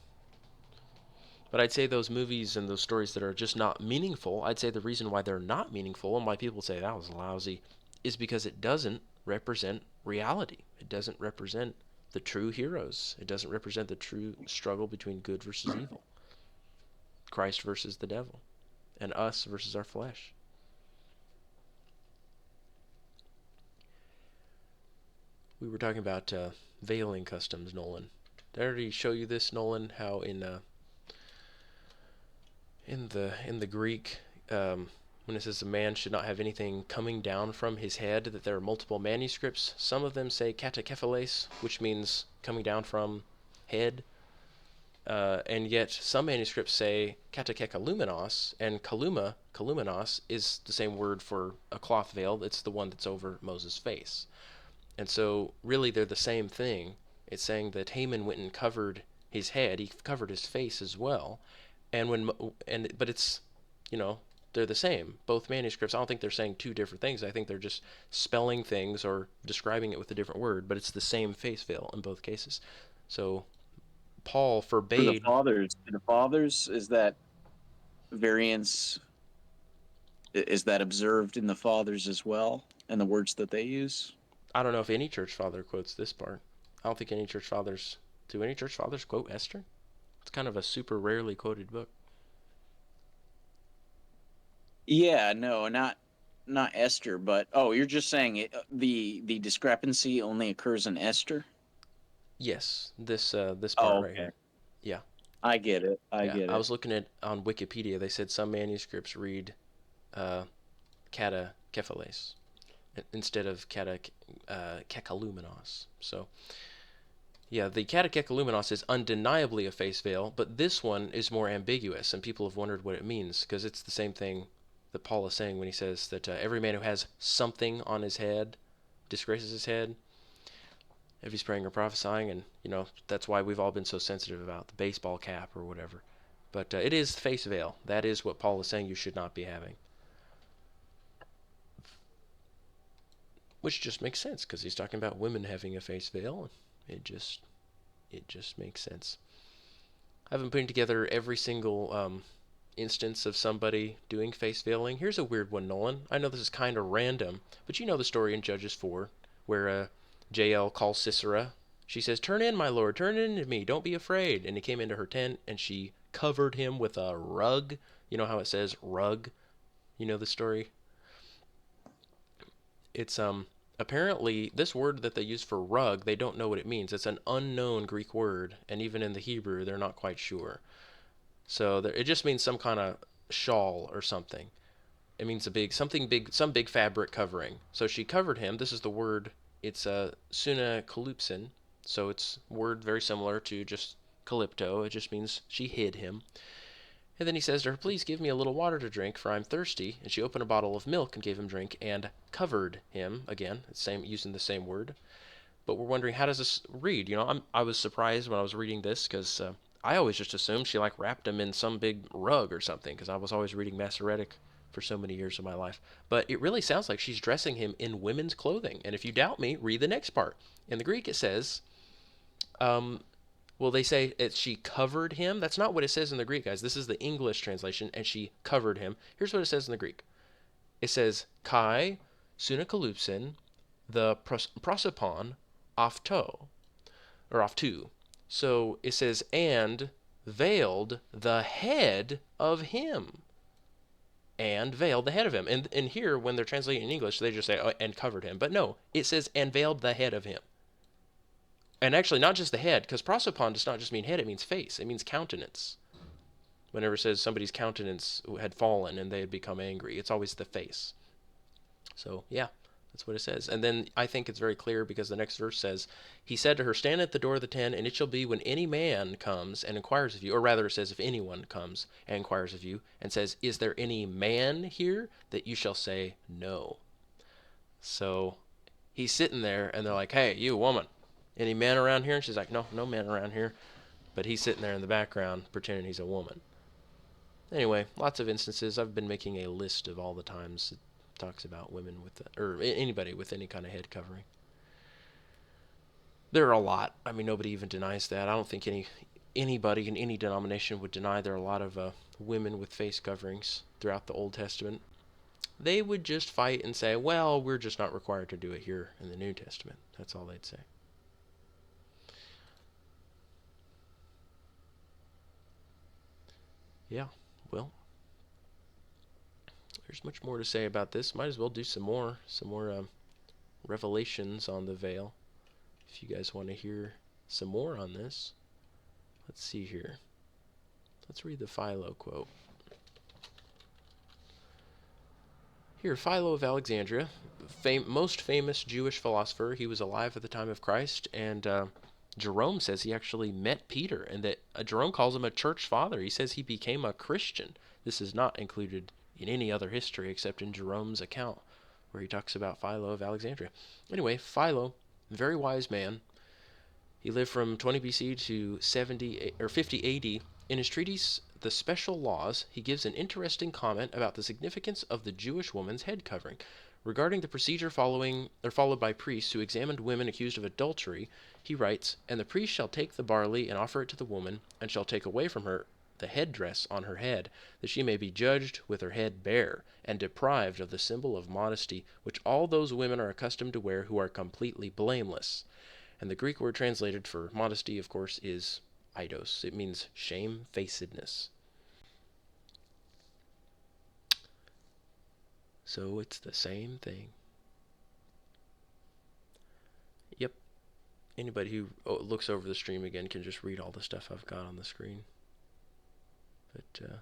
But I'd say those movies and those stories that are just not meaningful, I'd say the reason why they're not meaningful and why people say that was lousy is because it doesn't represent reality. It doesn't represent the true heroes. It doesn't represent the true struggle between good versus evil. Christ versus the devil. And us versus our flesh. We were talking about veiling customs, Nolan. Did I already show you this, Nolan? How in the Greek, when it says a man should not have anything coming down from his head, that there are multiple manuscripts. Some of them say katakephiles, which means coming down from head. And yet some manuscripts say katakekalumenos, and kalumenos, is the same word for a cloth veil. It's the one that's over Moses' face. And so really they're the same thing. It's saying that Haman went and covered his head. He covered his face as well. But it's, they're the same. Both manuscripts, I don't think they're saying two different things. I think they're just spelling things or describing it with a different word, but it's the same face veil in both cases. So Paul forbade. For the fathers, is that variance, is that observed in the fathers as well, and the words that they use? I don't know if any church father quotes this part. I don't think any church fathers. Do any church fathers quote Esther? It's kind of a super rarely quoted book. Yeah, no, not Esther, but you're just saying the discrepancy only occurs in Esther? Yes, this part right Okay. here. Yeah. I get it. I get I it. was looking at on Wikipedia. They said some manuscripts read katakephiles instead of kekalumenos. So yeah, the katakekalumenos is undeniably a face veil, but this one is more ambiguous, and people have wondered what it means because it's the same thing that Paul is saying when he says that every man who has something on his head disgraces his head if he's praying or prophesying, and that's why we've all been so sensitive about the baseball cap or whatever. But it is face veil. That is what Paul is saying you should not be having. Which just makes sense because he's talking about women having a face veil. It just makes sense. I've been putting together every single instance of somebody doing face veiling. Here's a weird one, Nolan. I know this is kind of random, but you know the story in Judges 4 where Jael calls Sisera. She says, "Turn in, my lord, turn in to me. Don't be afraid." And he came into her tent, and she covered him with a rug. You know how it says rug? You know the story? It's apparently this word that they use for rug, they don't know what it means. It's an unknown Greek word, and even in the Hebrew, they're not quite sure. So it just means some kind of shawl or something. It means some big fabric covering. So she covered him. This is the word. It's suna kalupsin. So it's a word very similar to just calypto. It just means she hid him. And then he says to her, "Please give me a little water to drink, for I'm thirsty." And she opened a bottle of milk and gave him drink and covered him. Again, using the same word. But we're wondering, how does this read? I was surprised when I was reading this because I always just assumed she wrapped him in some big rug or something because I was always reading Masoretic for so many years of my life. But it really sounds like she's dressing him in women's clothing. And if you doubt me, read the next part. In the Greek, it says, they say she covered him. That's not what it says in the Greek, guys. This is the English translation, and she covered him. Here's what it says in the Greek. It says, Kai sunakalupsin, the prosopon, afto, or aftu. So it says, and veiled the head of him. And veiled the head of him. And here, when they're translating in English, they just say, and covered him. But no, it says, and veiled the head of him. And actually, not just the head, because prosopon does not just mean head, it means face. It means countenance. Whenever it says somebody's countenance had fallen and they had become angry, it's always the face. So, yeah, that's what it says. And then I think it's very clear because the next verse says, he said to her, "Stand at the door of the tent, and it shall be when any man comes and inquires of you," or rather it says, if anyone comes and inquires of you, and says, "Is there any man here?" that you shall say, "No." So he's sitting there, and they're like, "Hey, you woman, any man around here?" And she's like, "No, no man around here." But he's sitting there in the background pretending he's a woman. Anyway, lots of instances. I've been making a list of all the times it talks about women or anybody with any kind of head covering. There are a lot. I mean, nobody even denies that. I don't think anybody in any denomination would deny there are a lot of women with face coverings throughout the Old Testament. They would just fight and say, well, we're just not required to do it here in the New Testament. That's all they'd say. Yeah, well, there's much more to say about this. Might as well do some more revelations on the veil. If you guys want to hear some more on this, let's see here. Let's read the Philo quote. Here, Philo of Alexandria, most famous Jewish philosopher. He was alive at the time of Christ, and Jerome says he actually met Peter, and that Jerome calls him a church father. He says he became a Christian. This is not included in any other history except in Jerome's account, where he talks about Philo of Alexandria. Anyway, Philo, very wise man. He lived from 20 BC to 70 or 50 AD. In his treatise, The Special Laws, he gives an interesting comment about the significance of the Jewish woman's head covering. Regarding the procedure followed by priests who examined women accused of adultery, he writes, "And the priest shall take the barley and offer it to the woman, and shall take away from her the headdress on her head, that she may be judged with her head bare, and deprived of the symbol of modesty which all those women are accustomed to wear who are completely blameless." And the Greek word translated for modesty, of course, is eidos. It means shamefacedness. So it's the same thing. Yep. Anybody who looks over the stream again can just read all the stuff I've got on the screen. But,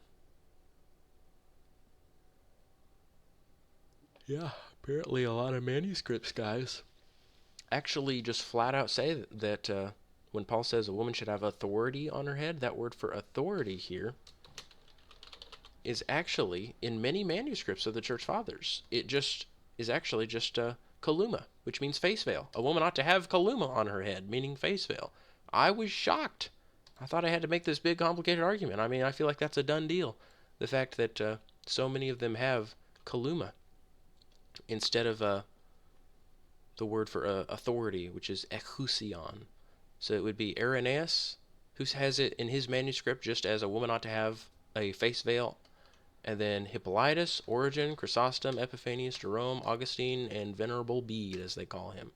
yeah, apparently a lot of manuscripts, guys, actually just flat out say that when Paul says a woman should have authority on her head, that word for authority here is actually in many manuscripts of the church fathers. It just is actually just kaluma, which means face veil. A woman ought to have kaluma on her head, meaning face veil. I was shocked. I thought I had to make this big complicated argument. I mean, I feel like that's a done deal. The fact that so many of them have kaluma instead of the word for authority, which is exousion. So it would be Irenaeus, who has it in his manuscript just as a woman ought to have a face veil, and then Hippolytus, Origen, Chrysostom, Epiphanius, Jerome, Augustine, and Venerable Bede, as they call him,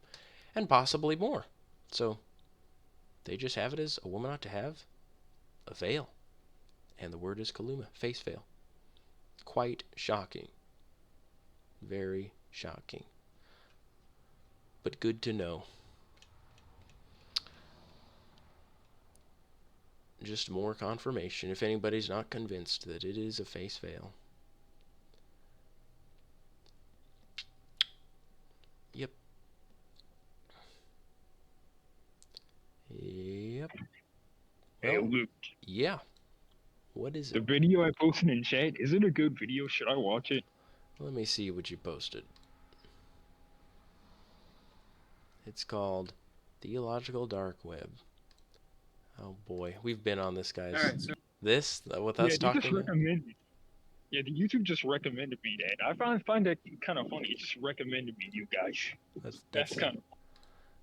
and possibly more. So they just have it as a woman ought to have a veil, and the word is kaluma, face veil. Quite shocking. Very shocking. But good to know. Just more confirmation if anybody's not convinced that it is a face veil. Yep. Yep. Hey, Well, Luke, yeah. What is the it? video I posted in chat, is it a good video? Should I watch it? Let me see what you posted. It's called Theological Dark Web. Oh boy, we've been on this, guys. All right, so This with Yeah, us they talking just about? recommended. Yeah, the YouTube just recommended me that. I find that kind of funny. It just recommended me you guys. That's kind of.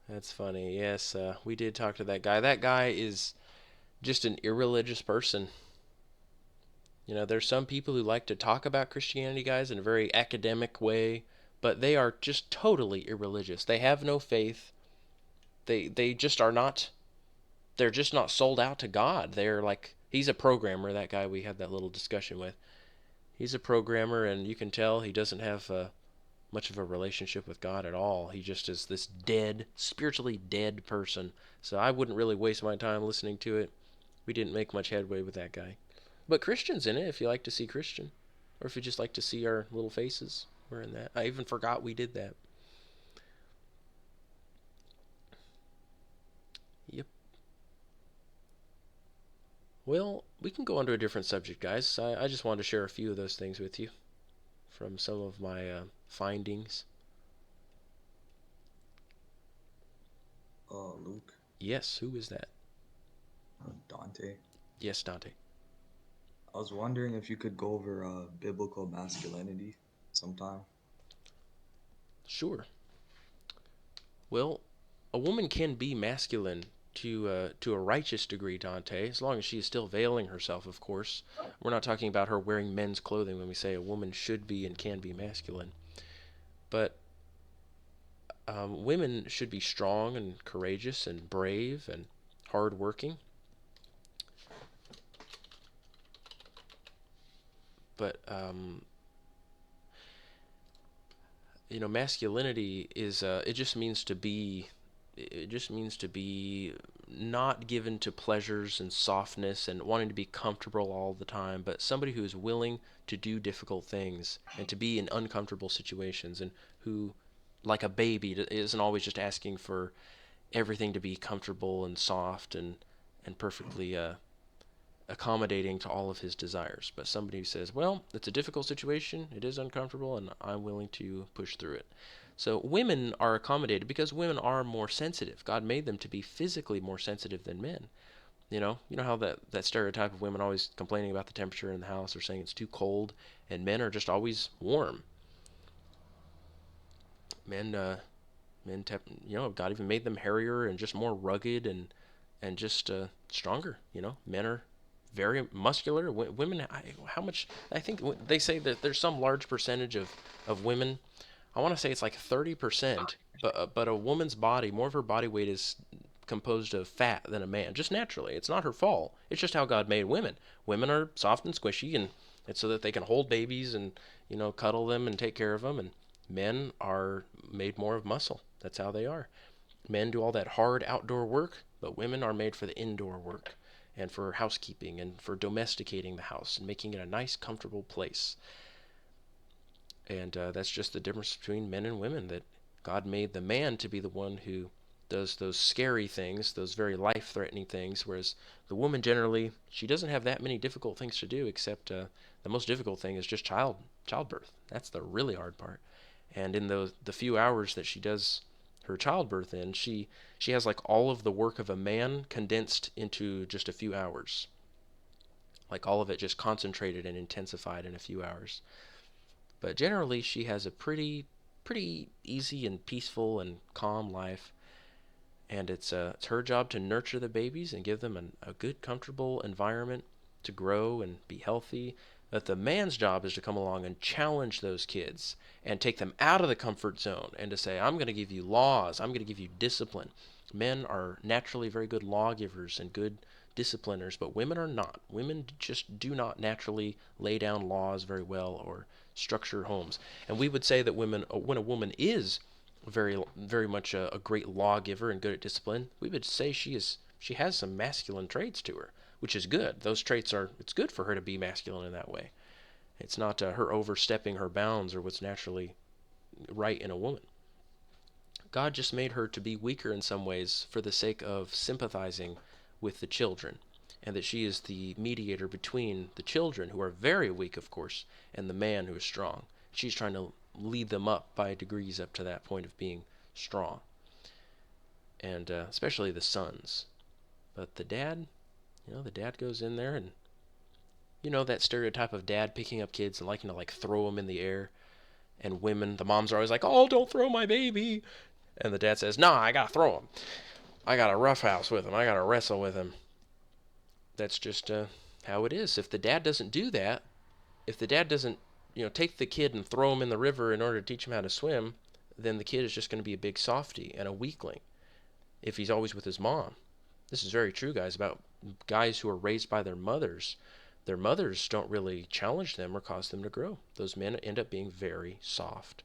That's funny. Yes, we did talk to that guy. That guy is just an irreligious person. You know, there's some people who like to talk about Christianity, guys, in a very academic way, but they are just totally irreligious. They have no faith. They just are not. They're just not sold out to God. They're like, he's a programmer. That guy we had that little discussion with. He's a programmer, and you can tell he doesn't have much of a relationship with God at all. He just is this dead, spiritually dead person. So I wouldn't really waste my time listening to it. We didn't make much headway with that guy. But Christian's in it if you like to see Christian. Or if you just like to see our little faces. We're in that. I even forgot we did that. Yep. Well, we can go on to a different subject, guys. I just wanted to share a few of those things with you from some of my findings. Luke, Yes, who is that? Dante. Yes, Dante. I was wondering if you could go over biblical masculinity sometime. Sure. Well, a woman can be masculine to a righteous degree, Dante, as long as she is still veiling herself, of course. We're not talking about her wearing men's clothing when we say a woman should be and can be masculine. But women should be strong and courageous and brave and hardworking. But you know, masculinity is it just means to be not given to pleasures and softness and wanting to be comfortable all the time, but somebody who is willing to do difficult things and to be in uncomfortable situations, and who, like a baby, isn't always just asking for everything to be comfortable and soft and perfectly accommodating to all of his desires, but somebody who says, well, it's a difficult situation, it is uncomfortable, and I'm willing to push through it. So women are accommodated because women are more sensitive. God made them to be physically more sensitive than men. You know how that stereotype of women always complaining about the temperature in the house or saying it's too cold, and men are just always warm. Men, God even made them hairier and just more rugged and just stronger. Men are very muscular. Women, how much? I think they say that there's some large percentage of women. I want to say it's like 30%, but a woman's body, more of her body weight is composed of fat than a man, just naturally. It's not her fault. It's just how God made women. Women are soft and squishy, and it's so that they can hold babies and cuddle them and take care of them. And men are made more of muscle. That's how they are. Men do all that hard outdoor work, but women are made for the indoor work and for housekeeping and for domesticating the house and making it a nice, comfortable place. And that's just the difference between men and women, that God made the man to be the one who does those scary things, those very life-threatening things, whereas the woman generally, she doesn't have that many difficult things to do, except the most difficult thing is just childbirth. That's the really hard part. And in the few hours that she does her childbirth in, she has like all of the work of a man condensed into just a few hours. Like all of it just concentrated and intensified in a few hours. But generally, she has a pretty easy and peaceful and calm life, and it's her job to nurture the babies and give them a good, comfortable environment to grow and be healthy. But the man's job is to come along and challenge those kids and take them out of the comfort zone and to say, I'm going to give you laws, I'm going to give you discipline. Men are naturally very good lawgivers and good discipliners, but women are not. Women just do not naturally lay down laws very well or structure homes. And we would say that when a woman is very much a great lawgiver and good at discipline, we would say she has some masculine traits to her, which is good. Those traits it's good for her to be masculine in that way. It's not her overstepping her bounds or what's naturally right in a woman. God just made her to be weaker in some ways for the sake of sympathizing with the children, and that she is the mediator between the children, who are very weak, of course, and the man who is strong. She's trying to lead them up by degrees up to that point of being strong, and especially the sons. But the dad, the dad goes in there, and that stereotype of dad picking up kids and liking to like throw them in the air, and women, the moms are always like, oh, don't throw my baby, and the dad says, nah, I gotta throw him. I gotta roughhouse with him. I gotta wrestle with him. That's just how it is. If the dad doesn't do that, if the dad doesn't, take the kid and throw him in the river in order to teach him how to swim, then the kid is just going to be a big softy and a weakling if he's always with his mom. This is very true, guys, about guys who are raised by their mothers. Their mothers don't really challenge them or cause them to grow. Those men end up being very soft.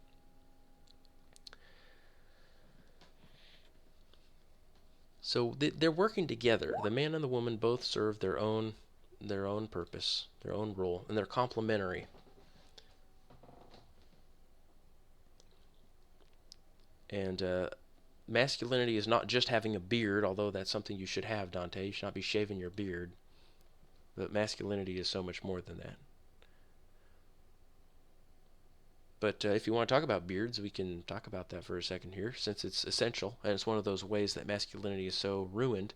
So they're working together. The man and the woman both serve their own purpose, their own role, and they're complementary. And masculinity is not just having a beard, although that's something you should have, Dante. You should not be shaving your beard. But masculinity is so much more than that. But if you want to talk about beards, we can talk about that for a second here, since it's essential, and it's one of those ways that masculinity is so ruined.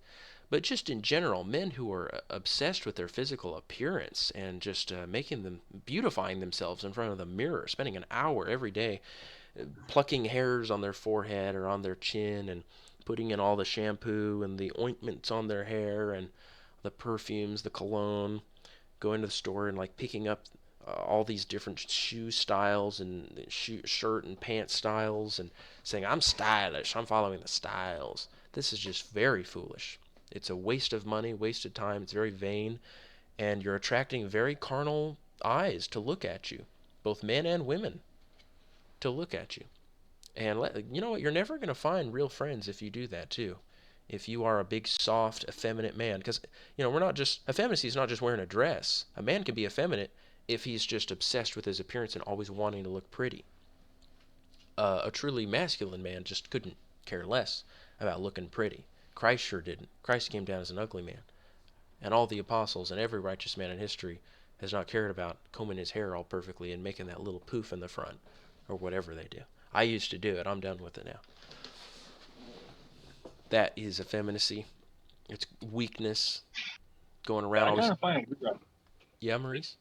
But just in general, men who are obsessed with their physical appearance and just beautifying themselves in front of the mirror, spending an hour every day plucking hairs on their forehead or on their chin and putting in all the shampoo and the ointments on their hair and the perfumes, the cologne, going to the store and like picking up all these different shoe styles and shirt and pant styles and saying, I'm stylish, I'm following the styles. This is just very foolish. It's a waste of money, wasted time, it's very vain, and you're attracting very carnal eyes to look at you, both men and women, to look at you. And you know what? You're never going to find real friends if you do that too. If you are a big, soft, effeminate man, because, we're not just, effeminacy is not just wearing a dress. A man can be effeminate if he's just obsessed with his appearance and always wanting to look pretty. A truly masculine man just couldn't care less about looking pretty. Christ sure didn't. Christ came down as an ugly man. And all the apostles and every righteous man in history has not cared about combing his hair all perfectly and making that little poof in the front or whatever they do. I used to do it. I'm done with it now. That is effeminacy. It's weakness going around I always. kind of find it weird. Yeah, Maurice?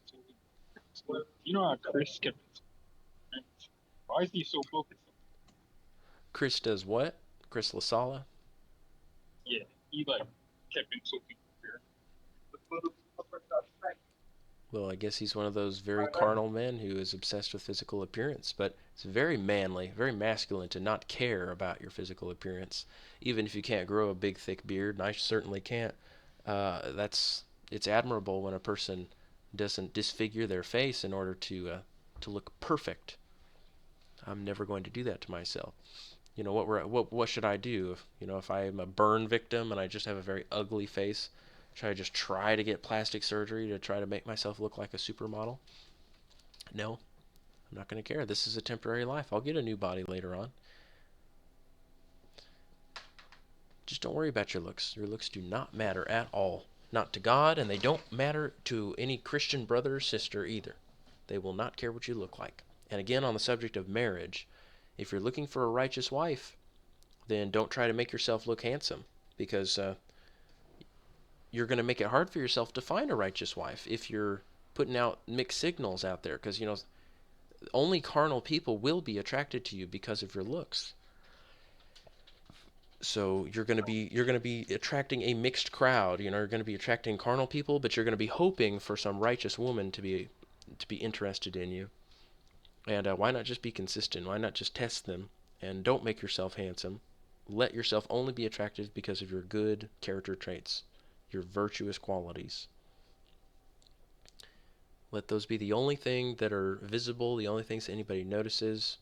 You know how Chris kept his friends? Why is he so focused? Chris does what? Chris LaSala? Yeah, he like kept insulting her. Well, I guess he's one of those very carnal men who is obsessed with physical appearance. But it's very manly, very masculine to not care about your physical appearance, even if you can't grow a big, thick beard. And I certainly can't. It's admirable when a person doesn't disfigure their face in order to look perfect. I'm never going to do that to myself. What should I do? If I am a burn victim and I just have a very ugly face, should I just try to get plastic surgery to try to make myself look like a supermodel? No, I'm not going to care. This is a temporary life. I'll get a new body later on. Just don't worry about your looks. Your looks do not matter at all. Not to God, and they don't matter to any Christian brother or sister either. They will not care what you look like. And again, on the subject of marriage, if you're looking for a righteous wife, then don't try to make yourself look handsome, because you're going to make it hard for yourself to find a righteous wife if you're putting out mixed signals out there, because only carnal people will be attracted to you because of your looks. So you're going to be attracting a mixed crowd. You're going to be attracting carnal people, but you're going to be hoping for some righteous woman to be interested in you. And why not just be consistent? Why not just test them? And don't make yourself handsome. Let yourself only be attractive because of your good character traits, your virtuous qualities. Let those be the only thing that are visible, the only things that anybody notices.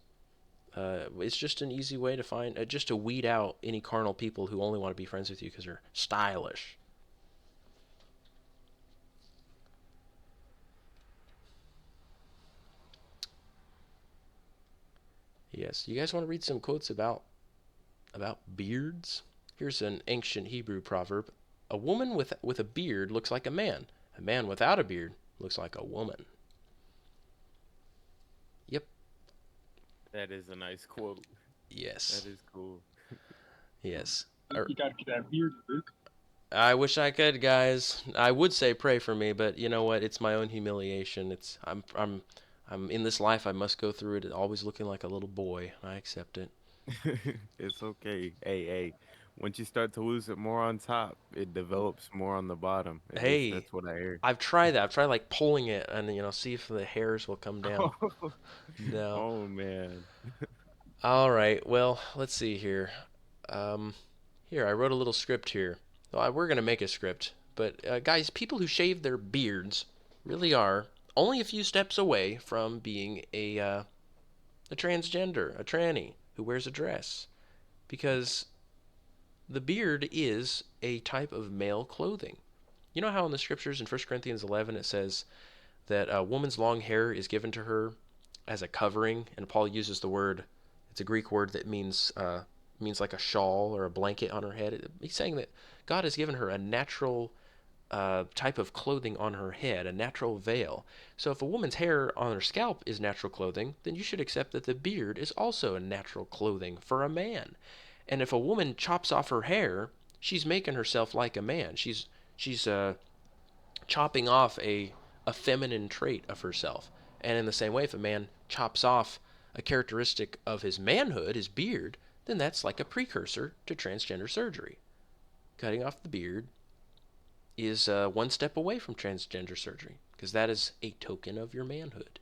It's just an easy way to find, just to weed out any carnal people who only want to be friends with you because they're stylish. Yes, you guys want to read some quotes about beards? Here's an ancient Hebrew proverb: a woman with a beard looks like a man. A man without a beard looks like a woman. Yep. That is a nice quote. Yes. That is cool. Yes. You gotta get that beard, Luke. I wish I could, guys. I would say pray for me, but you know what? It's my own humiliation. I'm in this life. I must go through it always looking like a little boy. I accept it. It's okay. Hey. Once you start to lose it more on top, it develops more on the bottom. At least Hey, that's what I hear. I've tried that. I've tried like pulling it and see if the hairs will come down. No. Oh man. All right. Well, let's see here. Here, I wrote a little script here. Well, we're gonna make a script, but guys, people who shave their beards really are only a few steps away from being a transgender, a tranny who wears a dress, because the beard is a type of male clothing. You know how in the scriptures in 1 Corinthians 11 it says that a woman's long hair is given to her as a covering, and Paul uses the word, it's a Greek word that means like a shawl or a blanket on her head. He's saying that God has given her a natural type of clothing on her head, a natural veil. So if a woman's hair on her scalp is natural clothing, then you should accept that the beard is also a natural clothing for a man. And if a woman chops off her hair, she's making herself like a man. She's chopping off a feminine trait of herself. And in the same way, if a man chops off a characteristic of his manhood, his beard, then that's like a precursor to transgender surgery. Cutting off the beard is one step away from transgender surgery, because that is a token of your manhood.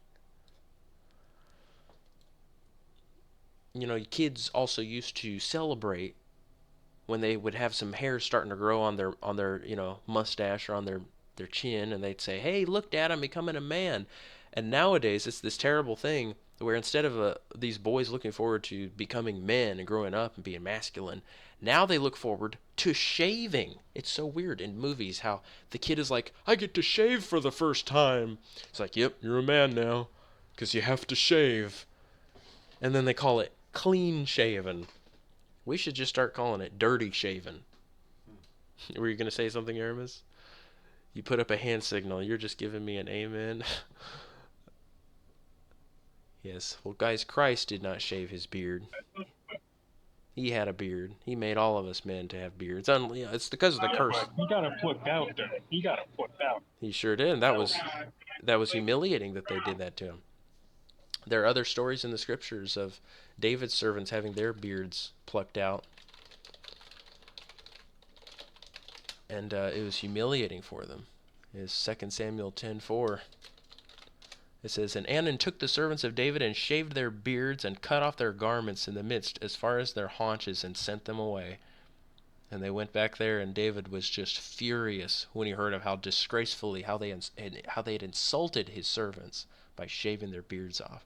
Kids also used to celebrate when they would have some hair starting to grow on their mustache or on their chin, and they'd say, "Hey, look, Dad, I'm becoming a man." And nowadays, it's this terrible thing where instead of these boys looking forward to becoming men and growing up and being masculine, now they look forward to shaving. It's so weird in movies how the kid is like, I get to shave for the first time. It's like, yep, you're a man now, because you have to shave. And then they call it clean shaven. We should just start calling it dirty shaven. Were you going to say something, Aramis? You put up a hand signal. You're just giving me an amen. Yes. Well, guys, Christ did not shave his beard. He had a beard. He made all of us men to have beards. It's because of the curse. But he got it plucked out, though. He got it plucked out. He sure did. And that was humiliating that they did that to him. There are other stories in the scriptures of David's servants having their beards plucked out. And it was humiliating for them. It's 2 Samuel 10:4. It says, And Anan took the servants of David and shaved their beards and cut off their garments in the midst as far as their haunches and sent them away. And they went back there, and David was just furious when he heard of how disgracefully, how they had insulted his servants by shaving their beards off.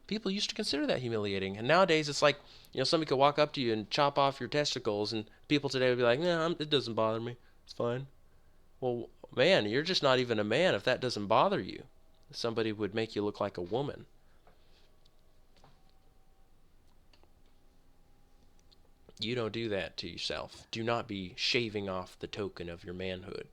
People used to consider that humiliating. And nowadays it's like, somebody could walk up to you and chop off your testicles, and people today would be like, nah, it doesn't bother me. It's fine. Well, man, you're just not even a man if that doesn't bother you. Somebody would make you look like a woman. You don't do that to yourself. Do not be shaving off the token of your manhood.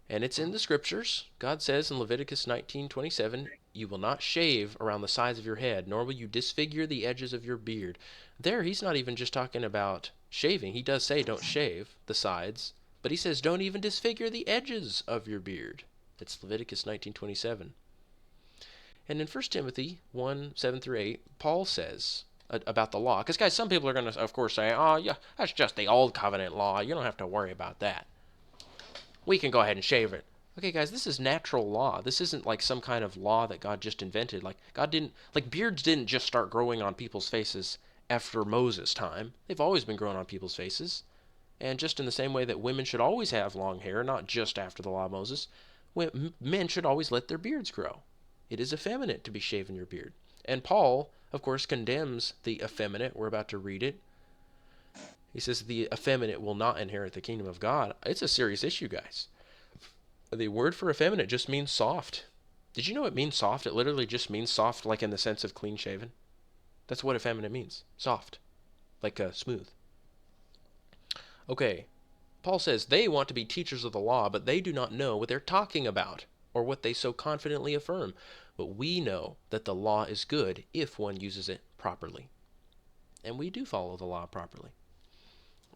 And it's in the scriptures. God says in Leviticus 19:27, you will not shave around the sides of your head, nor will you disfigure the edges of your beard. There, he's not even just talking about shaving. He does say don't shave the sides, but he says don't even disfigure the edges of your beard. It's Leviticus 19:27. And in 1 Timothy 1:7-8, Paul says about the law, because guys, some people are going to, of course, say, oh, yeah, that's just the old covenant law. You don't have to worry about that. We can go ahead and shave it. Okay, guys, this is natural law. This isn't like some kind of law that God just invented. Beards didn't just start growing on people's faces after Moses' time. They've always been growing on people's faces. And just in the same way that women should always have long hair, not just after the law of Moses, men should always let their beards grow. It is effeminate to be shaving your beard. And Paul, of course, condemns the effeminate. We're about to read it. He says the effeminate will not inherit the kingdom of God. It's a serious issue, guys. The word for effeminate just means soft. Did you know it means soft? It literally just means soft, like in the sense of clean shaven. That's what effeminate means. Soft. Like smooth. Okay. Paul says they want to be teachers of the law, but they do not know what they're talking about, or what they so confidently affirm. But we know that the law is good if one uses it properly. And we do follow the law properly.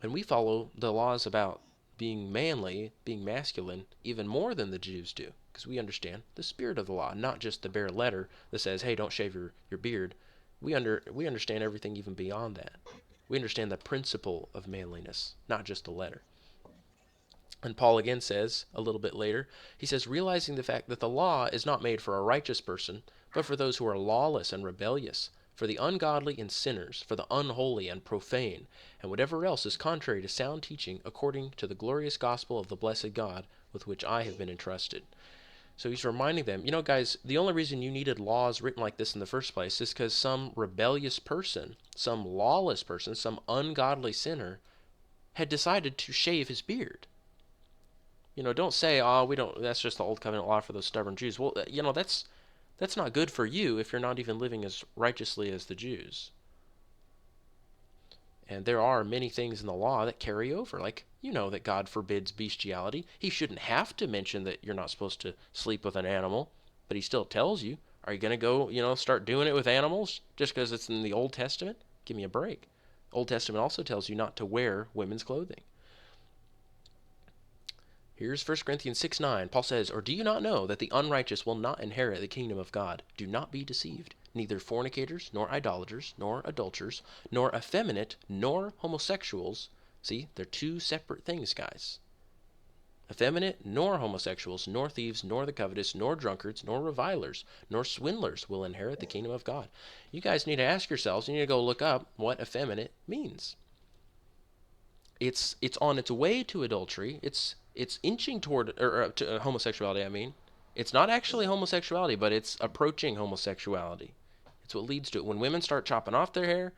And we follow the laws about being manly, being masculine, even more than the Jews do, because we understand the spirit of the law, not just the bare letter that says, hey, don't shave your beard. We understand everything even beyond that. We understand the principle of manliness, not just the letter. And Paul again says, a little bit later, he says, realizing the fact that the law is not made for a righteous person, but for those who are lawless and rebellious, for the ungodly and sinners, for the unholy and profane, and whatever else is contrary to sound teaching according to the glorious gospel of the blessed God with which I have been entrusted. So he's reminding them, guys, the only reason you needed laws written like this in the first place is because some rebellious person, some lawless person, some ungodly sinner had decided to shave his beard. Don't say, we don't, that's just the old covenant law for those stubborn Jews. Well, that's not good for you if you're not even living as righteously as the Jews. And there are many things in the law that carry over, like, that God forbids bestiality. He shouldn't have to mention that you're not supposed to sleep with an animal, but he still tells you. Are you going to go, start doing it with animals just because it's in the Old Testament? Give me a break. Old Testament also tells you not to wear women's clothing. Here's 1 Corinthians 6:9. Paul says, or do you not know that the unrighteous will not inherit the kingdom of God? Do not be deceived. Neither fornicators, nor idolaters, nor adulterers, nor effeminate, nor homosexuals. See, they're two separate things, guys. Effeminate, nor homosexuals, nor thieves, nor the covetous, nor drunkards, nor revilers, nor swindlers will inherit the kingdom of God. You guys need to ask yourselves, you need to go look up what effeminate means. It's on its way to adultery. It's inching toward to homosexuality. It's not actually homosexuality, but it's approaching homosexuality. It's what leads to it. When women start chopping off their hair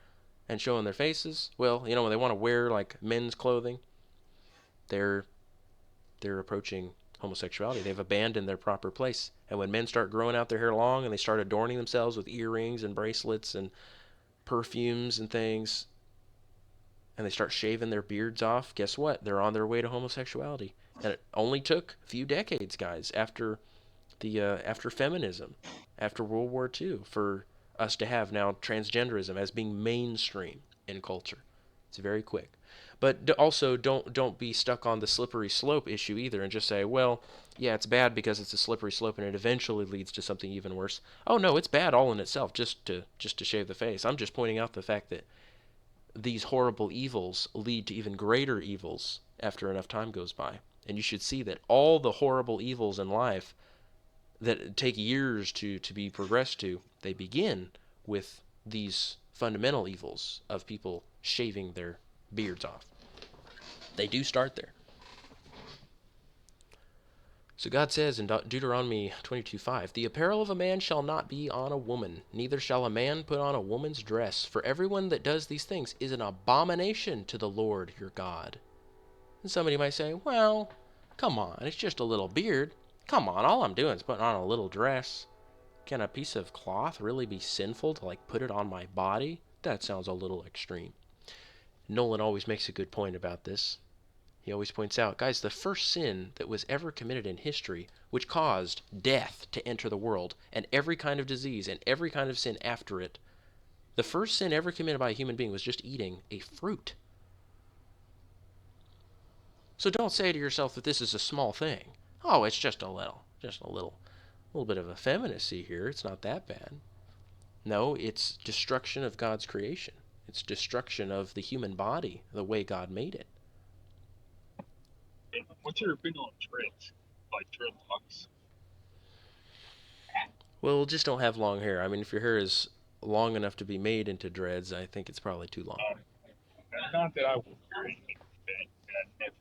and showing their faces, well, when they want to wear like men's clothing, they're approaching homosexuality. They've abandoned their proper place. And when men start growing out their hair long and they start adorning themselves with earrings and bracelets and perfumes and things, and they start shaving their beards off, guess what? They're on their way to homosexuality. And it only took a few decades, guys, after feminism, after World War II, for us to have now transgenderism as being mainstream in culture. It's very quick. But also don't be stuck on the slippery slope issue either and just say, well, yeah, it's bad because it's a slippery slope and it eventually leads to something even worse. Oh no, it's bad all in itself just to shave the face. I'm just pointing out the fact that these horrible evils lead to even greater evils after enough time goes by. And you should see that all the horrible evils in life that take years to be progressed to, they begin with these fundamental evils of people shaving their beards off. They do start there. So God says in Deuteronomy 22:5, "The apparel of a man shall not be on a woman, neither shall a man put on a woman's dress, for everyone that does these things is an abomination to the Lord your God." And somebody might say, well, come on, it's just a little beard. Come on, all I'm doing is putting on a little dress. Can a piece of cloth really be sinful to put it on my body? That sounds a little extreme. Nolan always makes a good point about this. He always points out, guys, the first sin that was ever committed in history, which caused death to enter the world, and every kind of disease and every kind of sin after it, the first sin ever committed by a human being was just eating a fruit. So don't say to yourself that this is a small thing. Oh, it's just a little bit of effeminacy here. It's not that bad. No, it's destruction of God's creation. It's destruction of the human body, the way God made it. What's your opinion on dreads? Like dreadlocks? Well, just don't have long hair. I mean, if your hair is long enough to be made into dreads, I think it's probably too long. Not that I would wear anything like that. I never.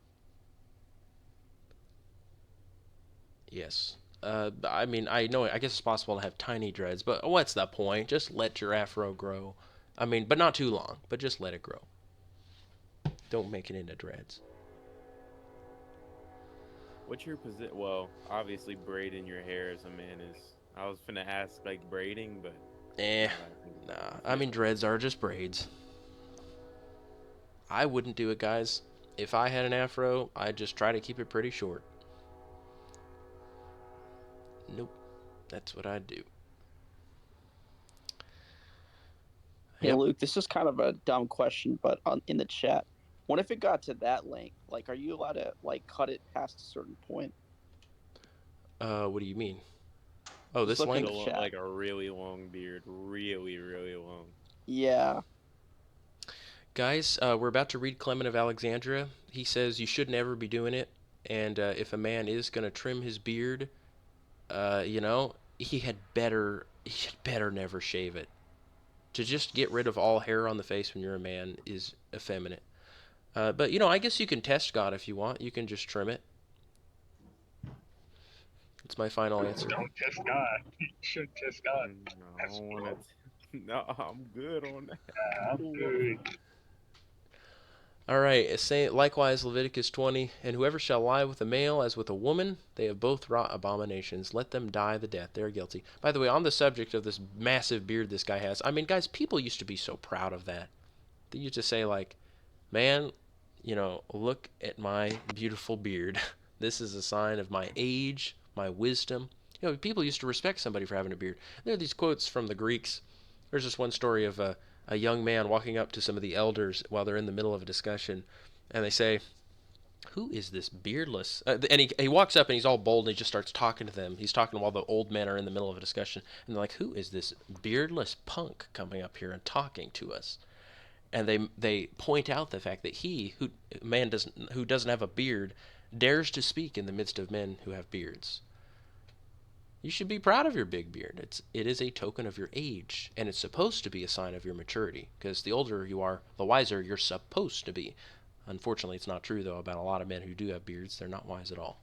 Yes. I mean, I guess it's possible to have tiny dreads, but what's the point? Just let your afro grow. I mean, but not too long, but just let it grow. Don't make it into dreads. What's your position? Well, obviously braiding your hair as a man is. I was finna ask braiding, but Nah. I mean, dreads are just braids. I wouldn't do it, guys. If I had an afro, I'd just try to keep it pretty short. Nope. That's what I'd do. Hey, Yep. Luke, this is kind of a dumb question, but in the chat, what if it got to that length? Are you allowed to cut it past a certain point? What do you mean? Oh, Just this look at length? the chat. Like a really long beard, really, really long. Yeah. Guys, we're about to read Clement of Alexandria. He says you should never be doing it, and if a man is going to trim his beard, he had better never shave it. To just get rid of all hair on the face when you're a man is effeminate. But I guess you can test God if you want. You can just trim it. That's my final answer. Don't test God. You shouldn't test God. I don't want to. No, I'm good on that. I'm good. All right, likewise Leviticus 20, and whoever shall lie with a male as with a woman, they have both wrought abominations. Let them die the death. They're guilty. By the way, on the subject of this massive beard this guy has, I mean, guys, people used to be so proud of that. They used to say man, look at my beautiful beard. This is a sign of my age, my wisdom. People used to respect somebody for having a beard. There are these quotes from the Greeks. There's this one story of a young man walking up to some of the elders while they're in the middle of a discussion, and they say, "Who is this beardless?" And he walks up and he's all bold and he just starts talking to them. He's talking while the old men are in the middle of a discussion, and they're like, "Who is this beardless punk coming up here and talking to us?" And they point out the fact that who doesn't have a beard dares to speak in the midst of men who have beards. You should be proud of your big beard. It is a token of your age, and it's supposed to be a sign of your maturity, because the older you are, the wiser you're supposed to be. Unfortunately, it's not true, though, about a lot of men who do have beards. They're not wise at all.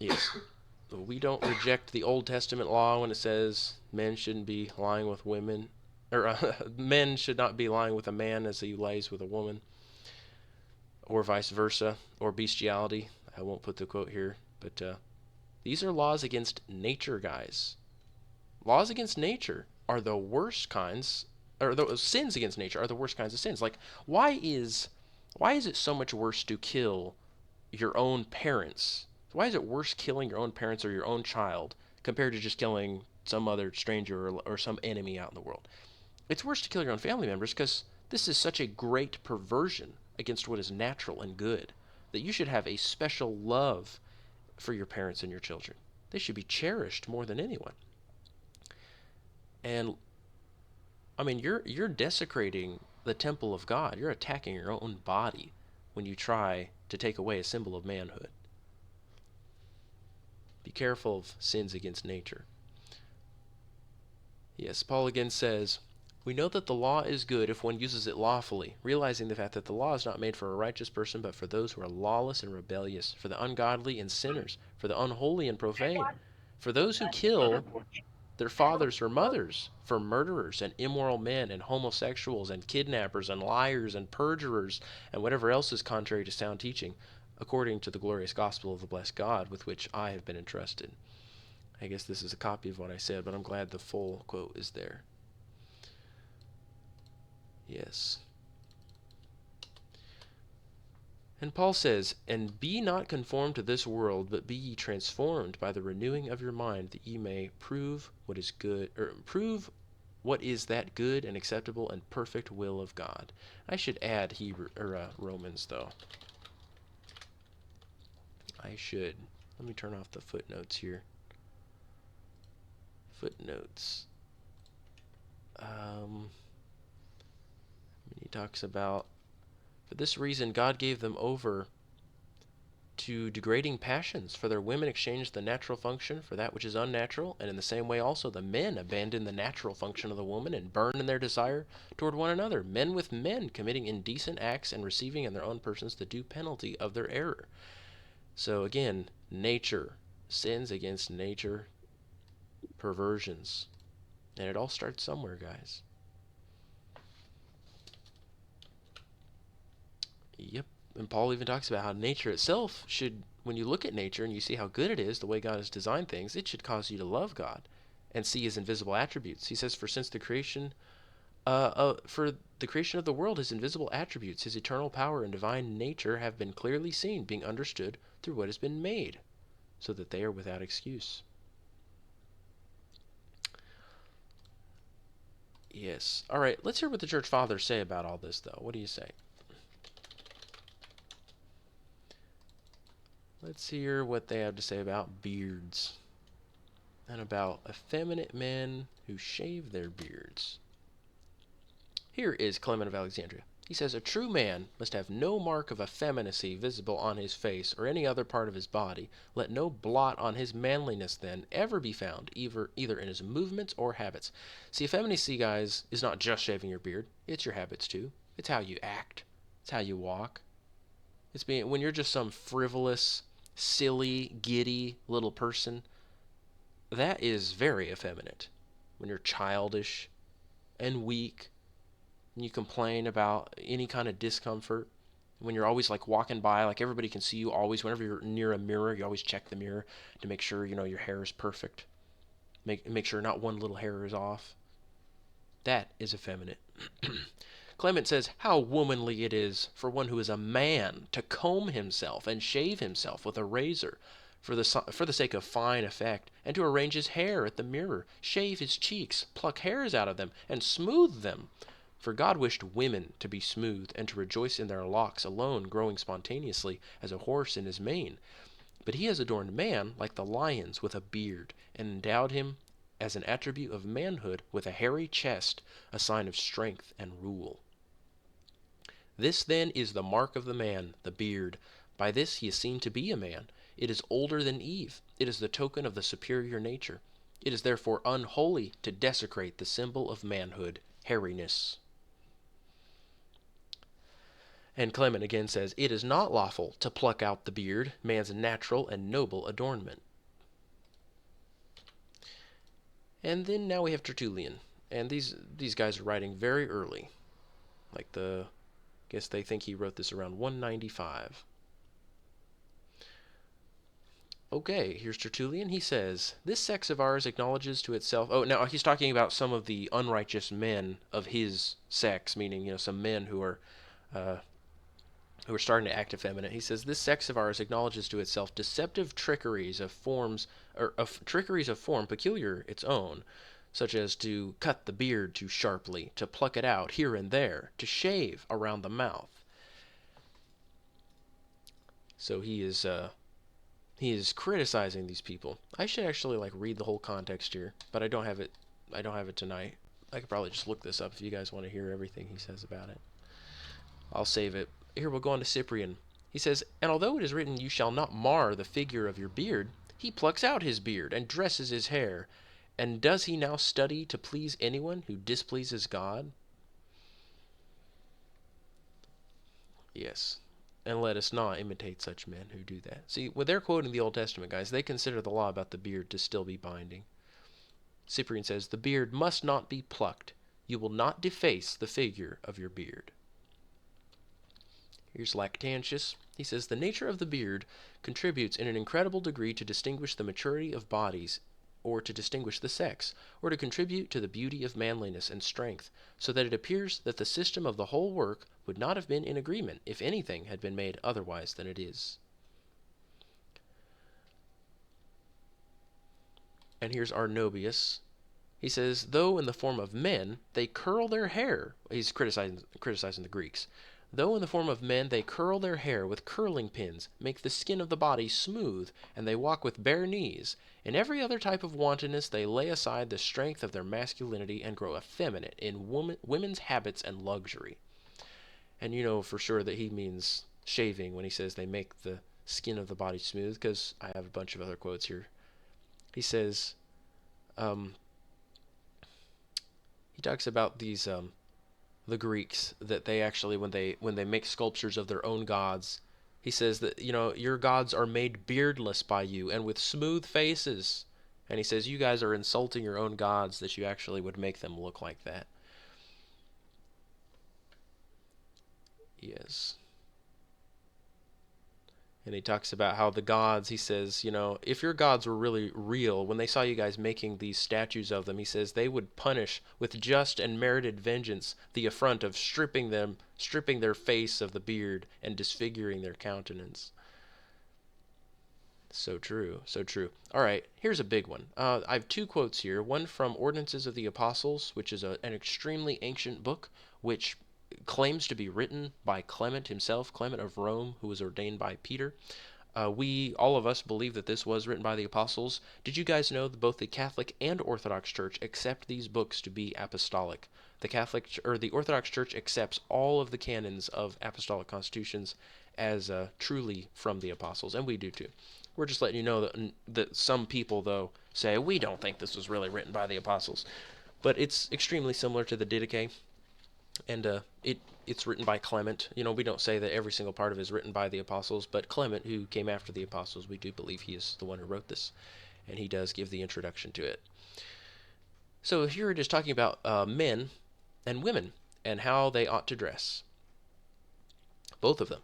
Yes. we don't reject the Old Testament law when it says men shouldn't be lying with women, or men should not be lying with a man as he lays with a woman, or vice versa, or bestiality. I won't put the quote here, but these are laws against nature, guys. Laws against nature are the worst kinds, or the sins against nature are the worst kinds of sins. Like, why is it so much worse to kill your own parents? Why is it worse killing your own parents or your own child compared to just killing some other stranger or some enemy out in the world? It's worse to kill your own family members because this is such a great perversion against what is natural and good that you should have a special love for your parents and your children. They should be cherished more than anyone. And I mean, you're desecrating the temple of God. You're attacking your own body when you try to take away a symbol of manhood. Be careful of sins against nature. Yes, Paul again says, we know that the law is good if one uses it lawfully, realizing the fact that the law is not made for a righteous person, but for those who are lawless and rebellious, for the ungodly and sinners, for the unholy and profane, for those who kill their fathers or mothers, for murderers and immoral men and homosexuals and kidnappers and liars and perjurers and whatever else is contrary to sound teaching, according to the glorious gospel of the blessed God with which I have been entrusted. I guess this is a copy of what I said, but I'm glad the full quote is there. Yes. And Paul says, and be not conformed to this world, but be ye transformed by the renewing of your mind, that ye may prove what is good, or prove what is that good and acceptable and perfect will of God. I should add Romans, though. I should. Let me turn off the footnotes here. Footnotes. He talks about, for this reason God gave them over to degrading passions, for their women exchanged the natural function for that which is unnatural, and in the same way also the men abandoned the natural function of the woman and burned in their desire toward one another, men with men committing indecent acts and receiving in their own persons the due penalty of their error. So again, nature, sins against nature, perversions, and it all starts somewhere, guys. Yep. And Paul even talks about how nature itself should, when you look at nature and you see how good it is, the way God has designed things, it should cause you to love God and see his invisible attributes. He says, for the creation of the world, his invisible attributes, his eternal power and divine nature have been clearly seen, being understood through what has been made, so that they are without excuse. Yes. All right, let's hear what the church fathers say about all this, though. What do you say? Let's hear what they have to say about beards and about effeminate men who shave their beards. Here is Clement of Alexandria. He says, a true man must have no mark of effeminacy visible on his face or any other part of his body. Let no blot on his manliness, then, ever be found, either in his movements or habits. See, effeminacy, guys, is not just shaving your beard. It's your habits, too. It's how you act. It's how you walk. It's when you're just some frivolous, silly, giddy little person, that is very effeminate. When you're childish and weak, and you complain about any kind of discomfort, when you're always like walking by, like everybody can see you always, whenever you're near a mirror, you always check the mirror to make sure, your hair is perfect. Make sure not one little hair is off. That is effeminate. Clement says, how womanly it is for one who is a man to comb himself and shave himself with a razor for the sake of fine effect, and to arrange his hair at the mirror, shave his cheeks, pluck hairs out of them, and smooth them. For God wished women to be smooth, and to rejoice in their locks alone, growing spontaneously as a horse in his mane. But he has adorned man like the lions with a beard, and endowed him as an attribute of manhood with a hairy chest, a sign of strength and rule. This then is the mark of the man, the beard. By this he is seen to be a man. It is older than Eve. It is the token of the superior nature. It is therefore unholy to desecrate the symbol of manhood, hairiness. And Clement again says, it is not lawful to pluck out the beard, man's natural and noble adornment. And then now we have Tertullian. And these guys are writing very early. Like guess they think he wrote this around 195. Okay, here's Tertullian. He says, "This sex of ours acknowledges to itself." Oh, now he's talking about some of the unrighteous men of his sex, meaning, some men uh, who are starting to act effeminate. He says, "This sex of ours acknowledges to itself deceptive trickeries of forms, or of trickeries of form peculiar its own, such as to cut the beard too sharply, to pluck it out here and there, to shave around the mouth." So he is criticizing these people. I should actually read the whole context here, but I don't have it. I don't have it tonight. I could probably just look this up if you guys want to hear everything he says about it. I'll save it. Here we'll go on to Cyprian. He says, "And although it is written, 'You shall not mar the figure of your beard,' he plucks out his beard and dresses his hair. And does he now study to please anyone who displeases God?" Yes. "And let us not imitate such men who do that." See, when they're quoting the Old Testament, guys, they consider the law about the beard to still be binding. Cyprian says, "The beard must not be plucked. You will not deface the figure of your beard." Here's Lactantius. He says, "The nature of the beard contributes in an incredible degree to distinguish the maturity of bodies, or to distinguish the sex, or to contribute to the beauty of manliness and strength, so that it appears that the system of the whole work would not have been in agreement if anything had been made otherwise than it is." And here's Arnobius. He says, "Though in the form of men they curl their hair," he's criticizing the Greeks. "Though in the form of men they curl their hair with curling pins, make the skin of the body smooth, and they walk with bare knees. In every other type of wantonness they lay aside the strength of their masculinity and grow effeminate in women's habits and luxury." And you know for sure that he means shaving when he says they make the skin of the body smooth, because I have a bunch of other quotes here. He says, he talks about the Greeks, that they actually, when they make sculptures of their own gods, he says that your gods are made beardless by you and with smooth faces. And he says you guys are insulting your own gods that you actually would make them look like that. Yes. And he talks about how the gods, he says, if your gods were really real, when they saw you guys making these statues of them, he says they would punish with just and merited vengeance the affront of stripping their face of the beard and disfiguring their countenance. So true, so true. All right, here's a big one. I have two quotes here. One from Ordinances of the Apostles, which is an extremely ancient book, which claims to be written by Clement himself, Clement of Rome, who was ordained by Peter. All of us, believe that this was written by the apostles. Did you guys know that both the Catholic and Orthodox Church accept these books to be apostolic? The Orthodox Church accepts all of the canons of apostolic constitutions as truly from the apostles, and we do too. We're just letting you know that some people, though, say we don't think this was really written by the apostles, but it's extremely similar to the Didache. And it's written by Clement. We don't say that every single part of it is written by the apostles, but Clement, who came after the apostles, we do believe he is the one who wrote this, and he does give the introduction to it. So here it is talking about men and women and how they ought to dress, both of them.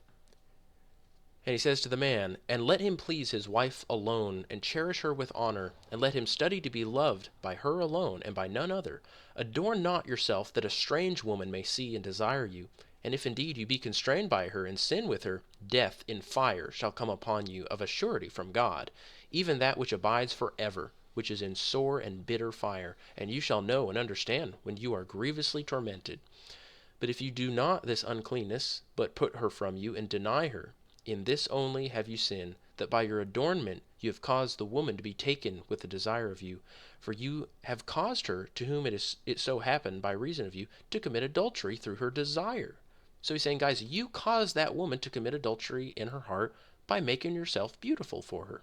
And he says to the man, "And let him please his wife alone, and cherish her with honor, and let him study to be loved by her alone, and by none other. Adorn not yourself, that a strange woman may see and desire you. And if indeed you be constrained by her, and sin with her, death in fire shall come upon you of a surety from God, even that which abides for ever, which is in sore and bitter fire, and you shall know and understand when you are grievously tormented. But if you do not this uncleanness, but put her from you, and deny her, in this only have you sinned, that by your adornment you have caused the woman to be taken with the desire of you. For you have caused her, to whom it so happened by reason of you, to commit adultery through her desire." So he's saying, guys, you caused that woman to commit adultery in her heart by making yourself beautiful for her.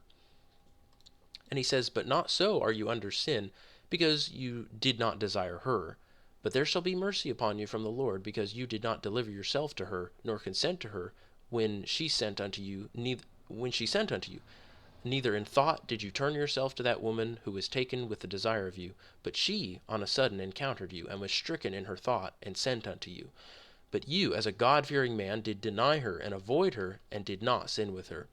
And he says, "But not so are you under sin, because you did not desire her. But there shall be mercy upon you from the Lord, because you did not deliver yourself to her, nor consent to her, when she sent unto you, Neither in thought did you turn yourself to that woman who was taken with the desire of you, but she on a sudden encountered you, and was stricken in her thought, and sent unto you. But you, as a God-fearing man, did deny her, and avoid her, and did not sin with her.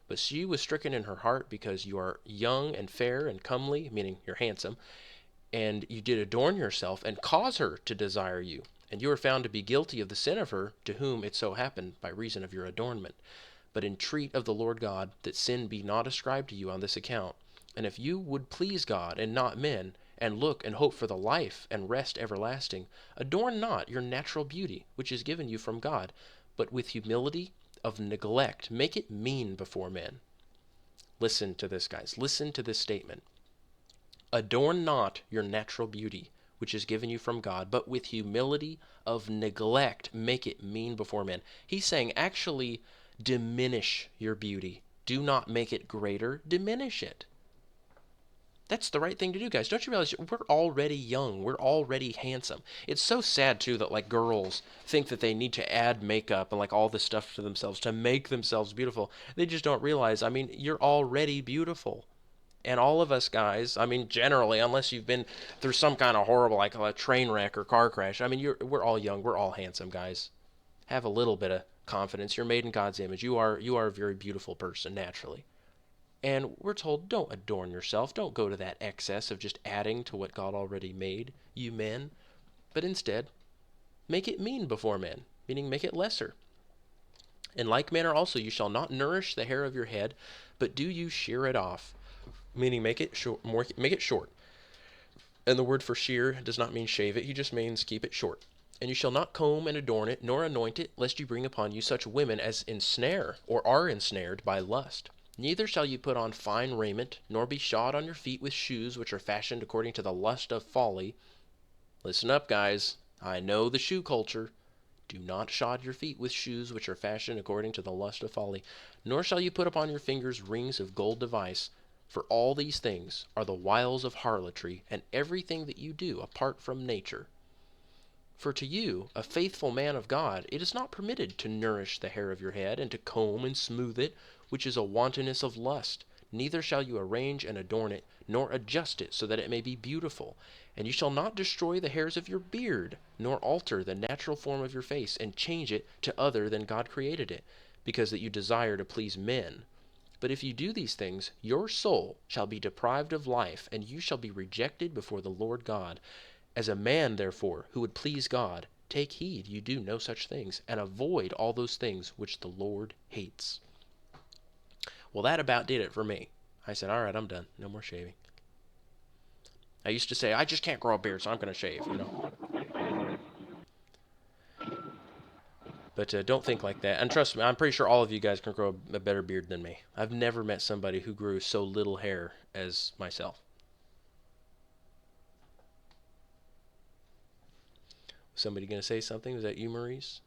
But she was stricken in her heart, because you are young and fair and comely, meaning you're handsome, and you did adorn yourself, and cause her to desire you. And you are found to be guilty of the sin of her, to whom it so happened by reason of your adornment. But entreat of the Lord God that sin be not ascribed to you on this account. And if you would please God and not men, and look and hope for the life and rest everlasting, adorn not your natural beauty, which is given you from God, but with humility of neglect make it mean before men. Listen to this, guys. Listen to this statement. Adorn not your natural beauty, which is given you from God, but with humility of neglect make it mean before men. He's saying actually diminish your beauty. Do not make it greater, diminish it. That's the right thing to do, guys. Don't you realize we're already young? We're already handsome. It's so sad, too, that, like, girls think that they need to add makeup and, like, all this stuff to themselves to make themselves beautiful. They just don't realize, I mean, you're already beautiful. And all of us guys, I mean, generally, unless you've been through some kind of horrible, like a train wreck or car crash, I mean, we're all young. We're all handsome, guys. Have a little bit of confidence. You're made in God's image. You are a very beautiful person naturally. And we're told, don't adorn yourself. Don't go to that excess of just adding to what God already made you men. But instead, make it mean before men, meaning make it lesser. In like manner also you shall not nourish the hair of your head, but do you shear it off, meaning make it short. Make it short. And the word for shear does not mean shave it. He just means keep it short. And you shall not comb and adorn it, nor anoint it, lest you bring upon you such women as ensnare, or are ensnared by lust. Neither shall you put on fine raiment, nor be shod on your feet with shoes which are fashioned according to the lust of folly. Listen up, guys. I know the shoe culture. Do not shod your feet with shoes which are fashioned according to the lust of folly. Nor shall you put upon your fingers rings of gold device. For all these things are the wiles of harlotry, and everything that you do apart from nature. For to you, a faithful man of God, it is not permitted to nourish the hair of your head, and to comb and smooth it, which is a wantonness of lust. Neither shall you arrange and adorn it, nor adjust it, so that it may be beautiful. And you shall not destroy the hairs of your beard, nor alter the natural form of your face, and change it to other than God created it, because that you desire to please men. But if you do these things, your soul shall be deprived of life, and you shall be rejected before the Lord God. As a man, therefore, who would please God, take heed you do no such things, and avoid all those things which the Lord hates. Well, that about did it for me. I said, all right, I'm done. No more shaving. I used to say, I just can't grow a beard, so I'm going to shave, But don't think like that. And trust me, I'm pretty sure all of you guys can grow a better beard than me. I've never met somebody who grew so little hair as myself. Somebody going to say something? Was that you, Maurice?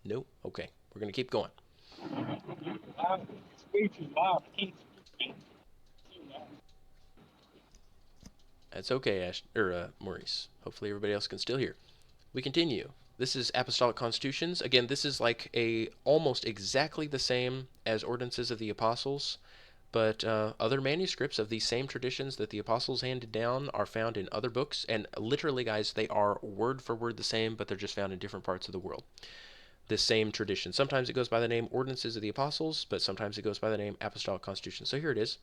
No? Okay. We're going to keep going. It's way too loud. I can't speak. That's okay, Maurice. Hopefully everybody else can still hear. We continue. This is Apostolic Constitutions. Again, this is like almost exactly the same as Ordinances of the Apostles, but other manuscripts of these same traditions that the Apostles handed down are found in other books, and literally, guys, they are word for word the same, but they're just found in different parts of the world. This same tradition. Sometimes it goes by the name Ordinances of the Apostles, but sometimes it goes by the name Apostolic Constitution. So here it is.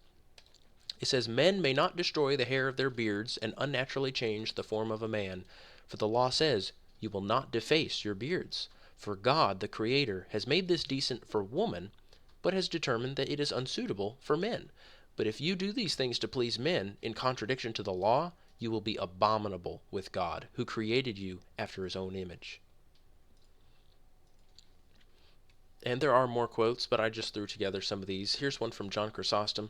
It says, men may not destroy the hair of their beards and unnaturally change the form of a man, for the law says, you will not deface your beards. For God, the Creator, has made this decent for woman, but has determined that it is unsuitable for men. But if you do these things to please men, in contradiction to the law, you will be abominable with God, who created you after his own image. And there are more quotes, but I just threw together some of these. Here's one from John Chrysostom.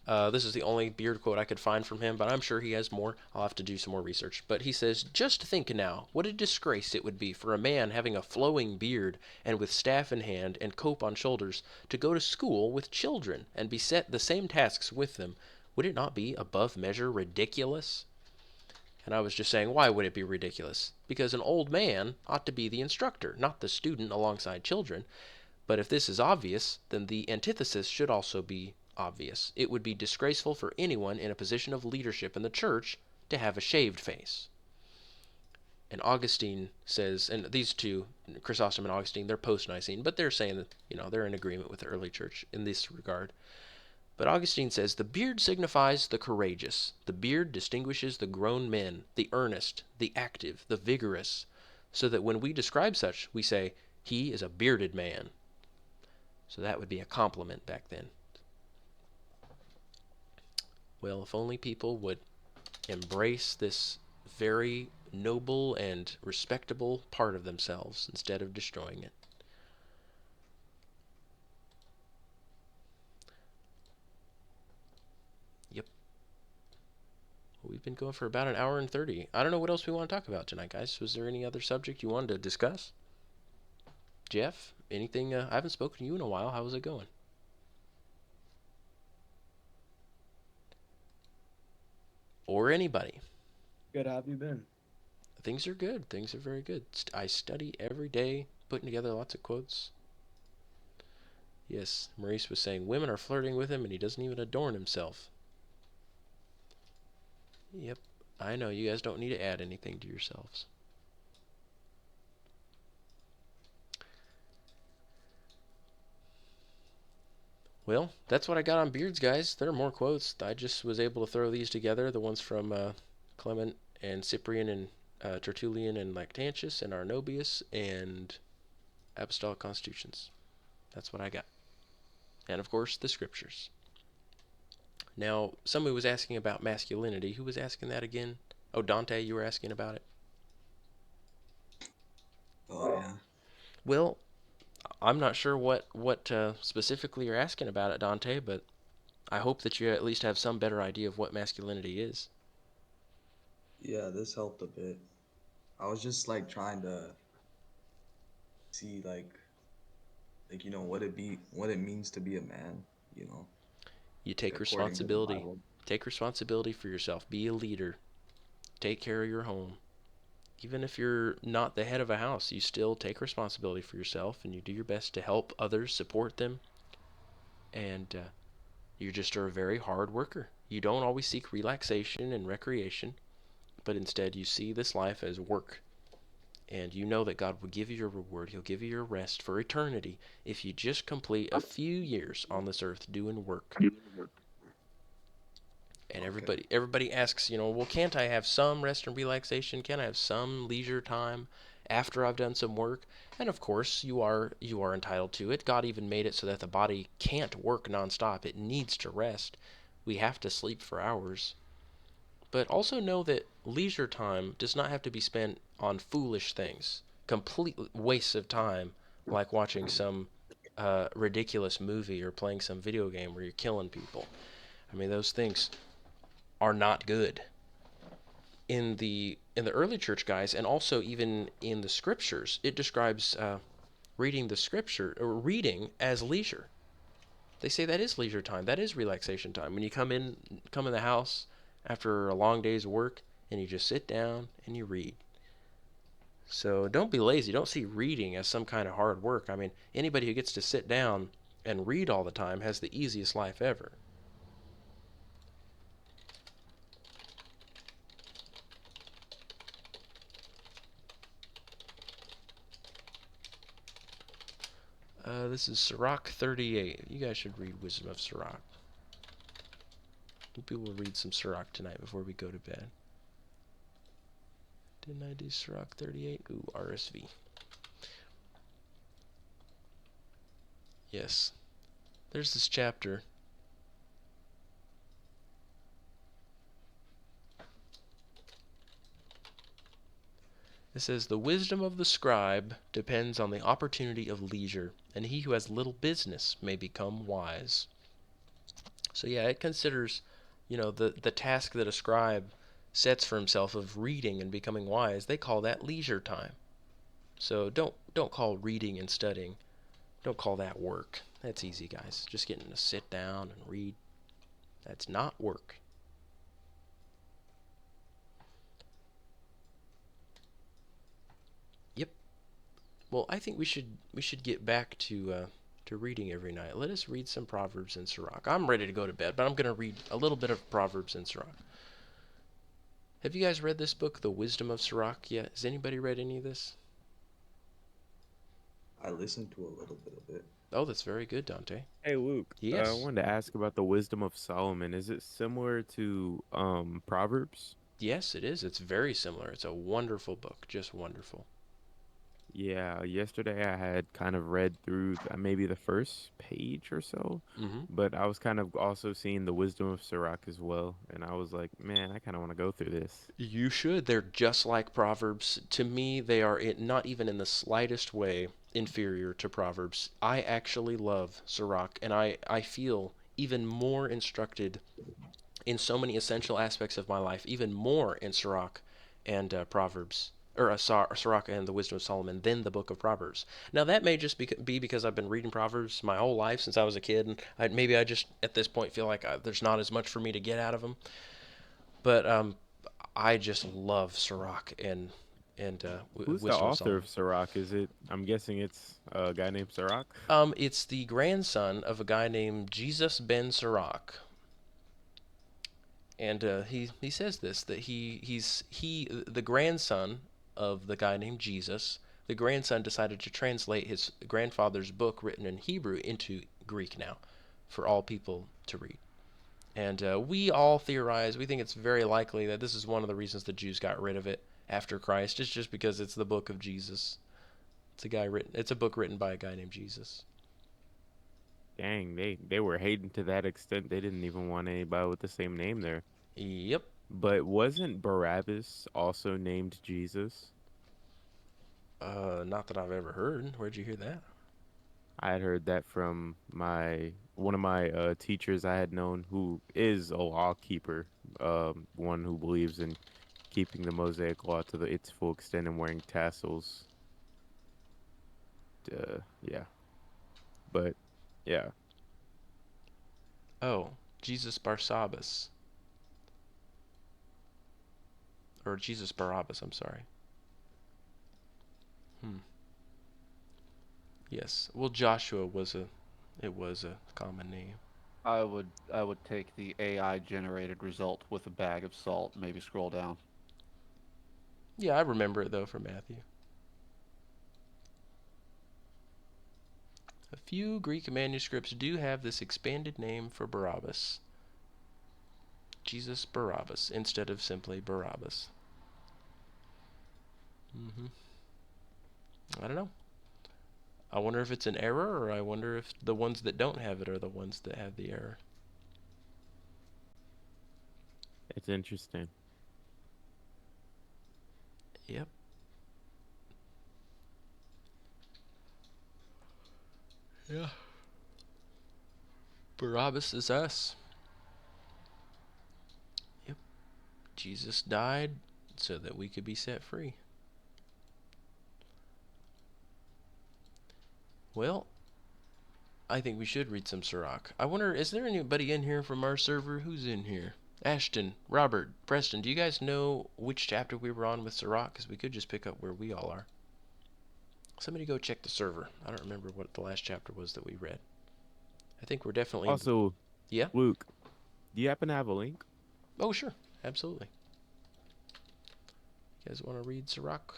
This is the only beard quote I could find from him, but I'm sure he has more. I'll have to do some more research. But he says, just think now, what a disgrace it would be for a man having a flowing beard and with staff in hand and cope on shoulders to go to school with children and be set the same tasks with them. Would it not be above measure ridiculous? And I was just saying, why would it be ridiculous? Because an old man ought to be the instructor, not the student alongside children. But if this is obvious, then the antithesis should also be obvious. It would be disgraceful for anyone in a position of leadership in the church to have a shaved face. And Augustine says, and these two, Chrysostom and Augustine, they're post-Nicene, but they're saying that, they're in agreement with the early church in this regard. But Augustine says, the beard signifies the courageous. The beard distinguishes the grown men, the earnest, the active, the vigorous, so that when we describe such, we say, he is a bearded man. So that would be a compliment back then. Well, if only people would embrace this very noble and respectable part of themselves instead of destroying it. Yep. Well, we've been going for about an hour and 30. I don't know what else we want to talk about tonight, guys. Was there any other subject you wanted to discuss? Jeff, anything? I haven't spoken to you in a while. How's it going? Or anybody? Good. How have you been? Things are good. Things are very good. I study every day, putting together lots of quotes. Yes, Maurice was saying women are flirting with him and he doesn't even adorn himself. Yep, I know. You guys don't need to add anything to yourselves. Well, that's what I got on beards, guys. There are more quotes. I just was able to throw these together. The ones from Clement and Cyprian and Tertullian and Lactantius and Arnobius and Apostolic Constitutions. That's what I got. And, of course, the scriptures. Now, somebody was asking about masculinity. Who was asking that again? Oh, Dante, you were asking about it? Oh yeah. Well, I'm not sure what specifically you're asking about it, Dante, but I hope that you at least have some better idea of what masculinity is. Yeah, this helped a bit. I was just like trying to see what it means to be a man, you know, You take according to the responsibility. Bible. Take responsibility for yourself. Be a leader. Take care of your home. Even if you're not the head of a house, you still take responsibility for yourself and you do your best to help others, support them, and you just are a very hard worker. You don't always seek relaxation and recreation, but instead you see this life as work. And you know that God will give you your reward. He'll give you your rest for eternity if you just complete a few years on this earth doing work. And Okay. everybody asks, well, can't I have some rest and relaxation? Can I have some leisure time after I've done some work? And of course, you are entitled to it. God even made it so that the body can't work nonstop. It needs to rest. We have to sleep for hours. But also know that leisure time does not have to be spent on foolish things, complete wastes of time, like watching some ridiculous movie or playing some video game where you're killing people. I mean, those things are not good. In the early church, guys, and also even in the scriptures, it describes reading the scripture or reading as leisure. They say that is leisure time. That is relaxation time. When you come in the house after a long day's work and you just sit down and you read. So don't be lazy. Don't see reading as some kind of hard work. I mean, anybody who gets to sit down and read all the time has the easiest life ever. This is Sirach 38. You guys should read Wisdom of Sirach. Maybe we'll read some Sirach tonight before we go to bed. Didn't I do Sirach 38? Ooh, RSV. Yes. There's this chapter. It says, the wisdom of the scribe depends on the opportunity of leisure, and he who has little business may become wise. So yeah, it considers, the task that a scribe sets for himself of reading and becoming wise. They call that leisure time. So don't call reading and studying, don't call that work. That's easy, guys. Just getting to sit down and read. That's not work. Yep. Well, I think we should get back to reading every night. Let us read some Proverbs and Sirach. I'm ready to go to bed, but I'm going to read a little bit of Proverbs and Sirach. Have you guys read this book, The Wisdom of Sirach, yet? Has anybody read any of this? I listened to a little bit of it. Oh, that's very good, Dante. Hey Luke, I Yes. wanted to ask about the wisdom of Solomon. Is it similar to Proverbs? Yes, it is. It's very similar. It's a wonderful book, just wonderful. Yeah, yesterday I had kind of read through maybe the first page or so, Mm-hmm. but I was kind of also seeing the wisdom of Sirach as well, and I was like, man, I kind of want to go through this. You should. They're just like Proverbs. To me, they are not even in the slightest way inferior to Proverbs. I actually love Sirach, and I feel even more instructed in so many essential aspects of my life, even more in Sirach and Proverbs, or Sirach and the Wisdom of Solomon than the Book of Proverbs. Now that may just be because I've been reading Proverbs my whole life since I was a kid, and maybe I just at this point feel like there's not as much for me to get out of them. But I just love Sirach and Who's the Wisdom of author Solomon. of Sirach? Is it? I'm guessing it's a guy named Sirach. It's the grandson of a guy named Jesus ben Sirach. And he says this, that he's the grandson of the guy named Jesus. The grandson decided to translate his grandfather's book written in Hebrew into Greek now for all people to read. And we all theorize, we think it's very likely that this is one of the reasons the Jews got rid of it after Christ. It's just because it's the book of Jesus. It's a book written by a guy named Jesus. Dang, they were hating to that extent. They didn't even want anybody with the same name there. Yep. But wasn't Barabbas also named Jesus? Not that I've ever heard. Where'd you hear that? I had heard that from one of my teachers I had known who is a law keeper, one who believes in keeping the Mosaic law to its full extent and wearing tassels. Yeah, but yeah, Oh, Jesus Barsabbas. Or Jesus Barabbas, I'm sorry. Yes. Well, Joshua was a common name. I would take the AI generated result with a bag of salt. Maybe scroll down. Yeah, I remember it though from Matthew. A few Greek manuscripts do have this expanded name for Barabbas. Jesus Barabbas instead of simply Barabbas. I don't know. I wonder if it's an error, or I wonder if the ones that don't have it are the ones that have the error. it's interesting. Yep. Yeah. Barabbas is us. Yep. Jesus died so that we could be set free. Well, I think we should read some Sirach. I wonder, is there anybody in here from our server? Who's in here? Ashton, Robert, Preston, do you guys know which chapter we were on with Sirach? Because we could just pick up where we all are. Somebody go check the server. I don't remember what the last chapter was that we read. I think we're definitely... Also, Yeah? Luke, do you happen to have a link? Oh, sure. Absolutely. You guys want to read Sirach?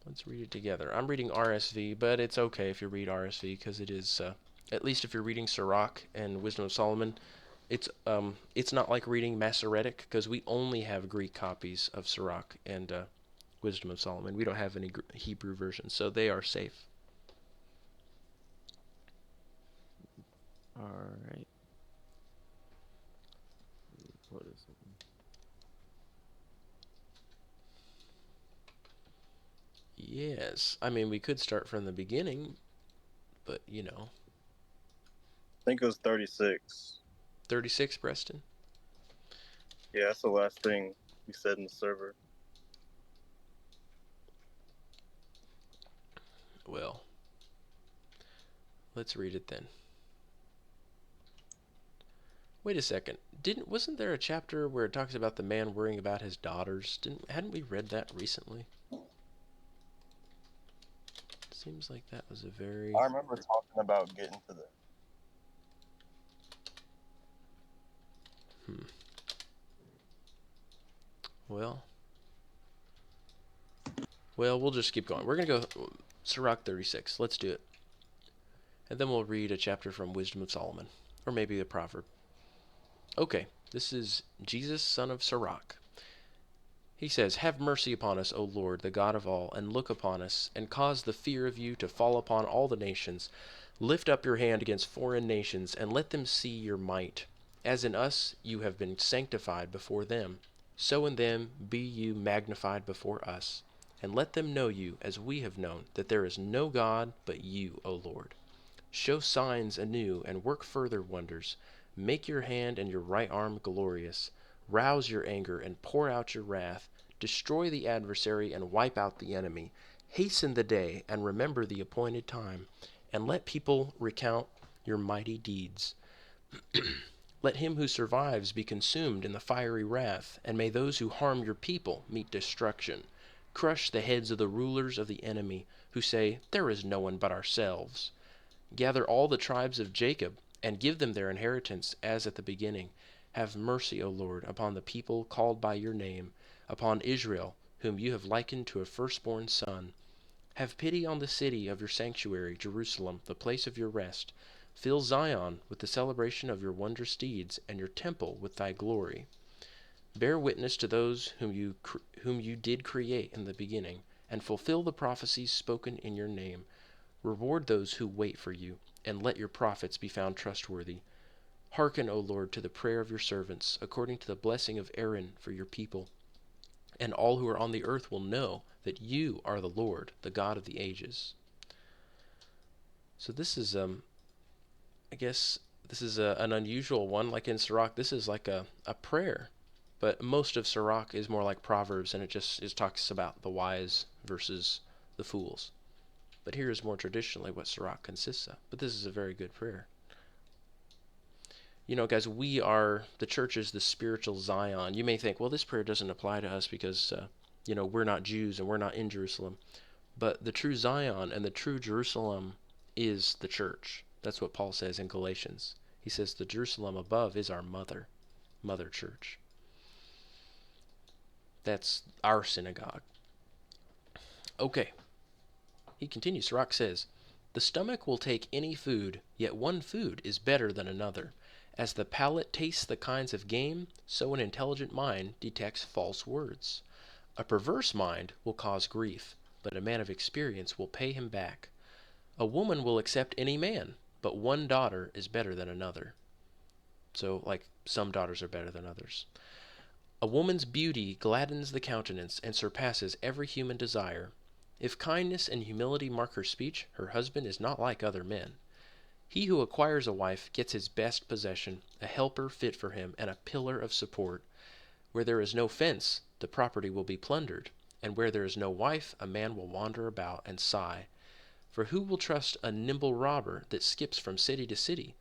Let's read it together. I'm reading RSV, but it's okay if you read RSV because it is, at least if you're reading Sirach and Wisdom of Solomon, it's not like reading Masoretic because we only have Greek copies of Sirach and Wisdom of Solomon. We don't have any Hebrew versions, so they are safe. All right. What is it? Yes. I mean, we could start from the beginning, but, you know. I think it was 36. 36, Preston? Yeah, that's the last thing we said in the server. Well, let's read it then. Wait a second. Wasn't there a chapter where it talks about the man worrying about his daughters? Hadn't we read that recently? Seems like that was a very... I remember talking about getting to the. Well, we'll just keep going. We're going to go Sirach 36. Let's do it. And then we'll read a chapter from Wisdom of Solomon. Or maybe a proverb. Okay, this is Jesus, son of Sirach. He says, "Have mercy upon us, O Lord, the God of all, and look upon us, and cause the fear of you to fall upon all the nations. Lift up your hand against foreign nations, and let them see your might. As in us you have been sanctified before them, so in them be you magnified before us. And let them know you, as we have known, that there is no God but you, O Lord. Show signs anew, and work further wonders. Make your hand and your right arm glorious. Rouse your anger, and pour out your wrath. Destroy the adversary, and wipe out the enemy. Hasten the day, and remember the appointed time. And let people recount your mighty deeds. Let him who survives be consumed in the fiery wrath, and may those who harm your people meet destruction. Crush the heads of the rulers of the enemy, who say, 'There is no one but ourselves.' Gather all the tribes of Jacob, and give them their inheritance as at the beginning. Have mercy, O Lord, upon the people called by your name, upon Israel, whom you have likened to a firstborn son. Have pity on the city of your sanctuary, Jerusalem, the place of your rest. Fill Zion with the celebration of your wondrous deeds, and your temple with thy glory. Bear witness to those whom you did create in the beginning, and fulfill the prophecies spoken in your name. Reward those who wait for you, and let your prophets be found trustworthy. Hearken, O Lord, to the prayer of your servants, according to the blessing of Aaron for your people. And all who are on the earth will know that you are the Lord, the God of the ages." So this is, I guess, this is an unusual one. Like in Sirach, this is like a prayer. But most of Sirach is more like Proverbs, and it talks about the wise versus the fools. But here is more traditionally what Sirach consists of. But this is a very good prayer. You know, guys, the church is the spiritual Zion. You may think, well, this prayer doesn't apply to us because, we're not Jews and we're not in Jerusalem. But the true Zion and the true Jerusalem is the church. That's what Paul says in Galatians. He says the Jerusalem above is our mother church. That's our synagogue. Okay. He continues, Sirach says, "The stomach will take any food, yet one food is better than another. As the palate tastes the kinds of game, so an intelligent mind detects false words. A perverse mind will cause grief, but a man of experience will pay him back. A woman will accept any man, but one daughter is better than another." So, like, some daughters are better than others. "A woman's beauty gladdens the countenance and surpasses every human desire. If kindness and humility mark her speech, her husband is not like other men. He who acquires a wife gets his best possession, a helper fit for him, and a pillar of support. Where there is no fence, the property will be plundered, and where there is no wife, a man will wander about and sigh. For who will trust a nimble robber that skips from city to city?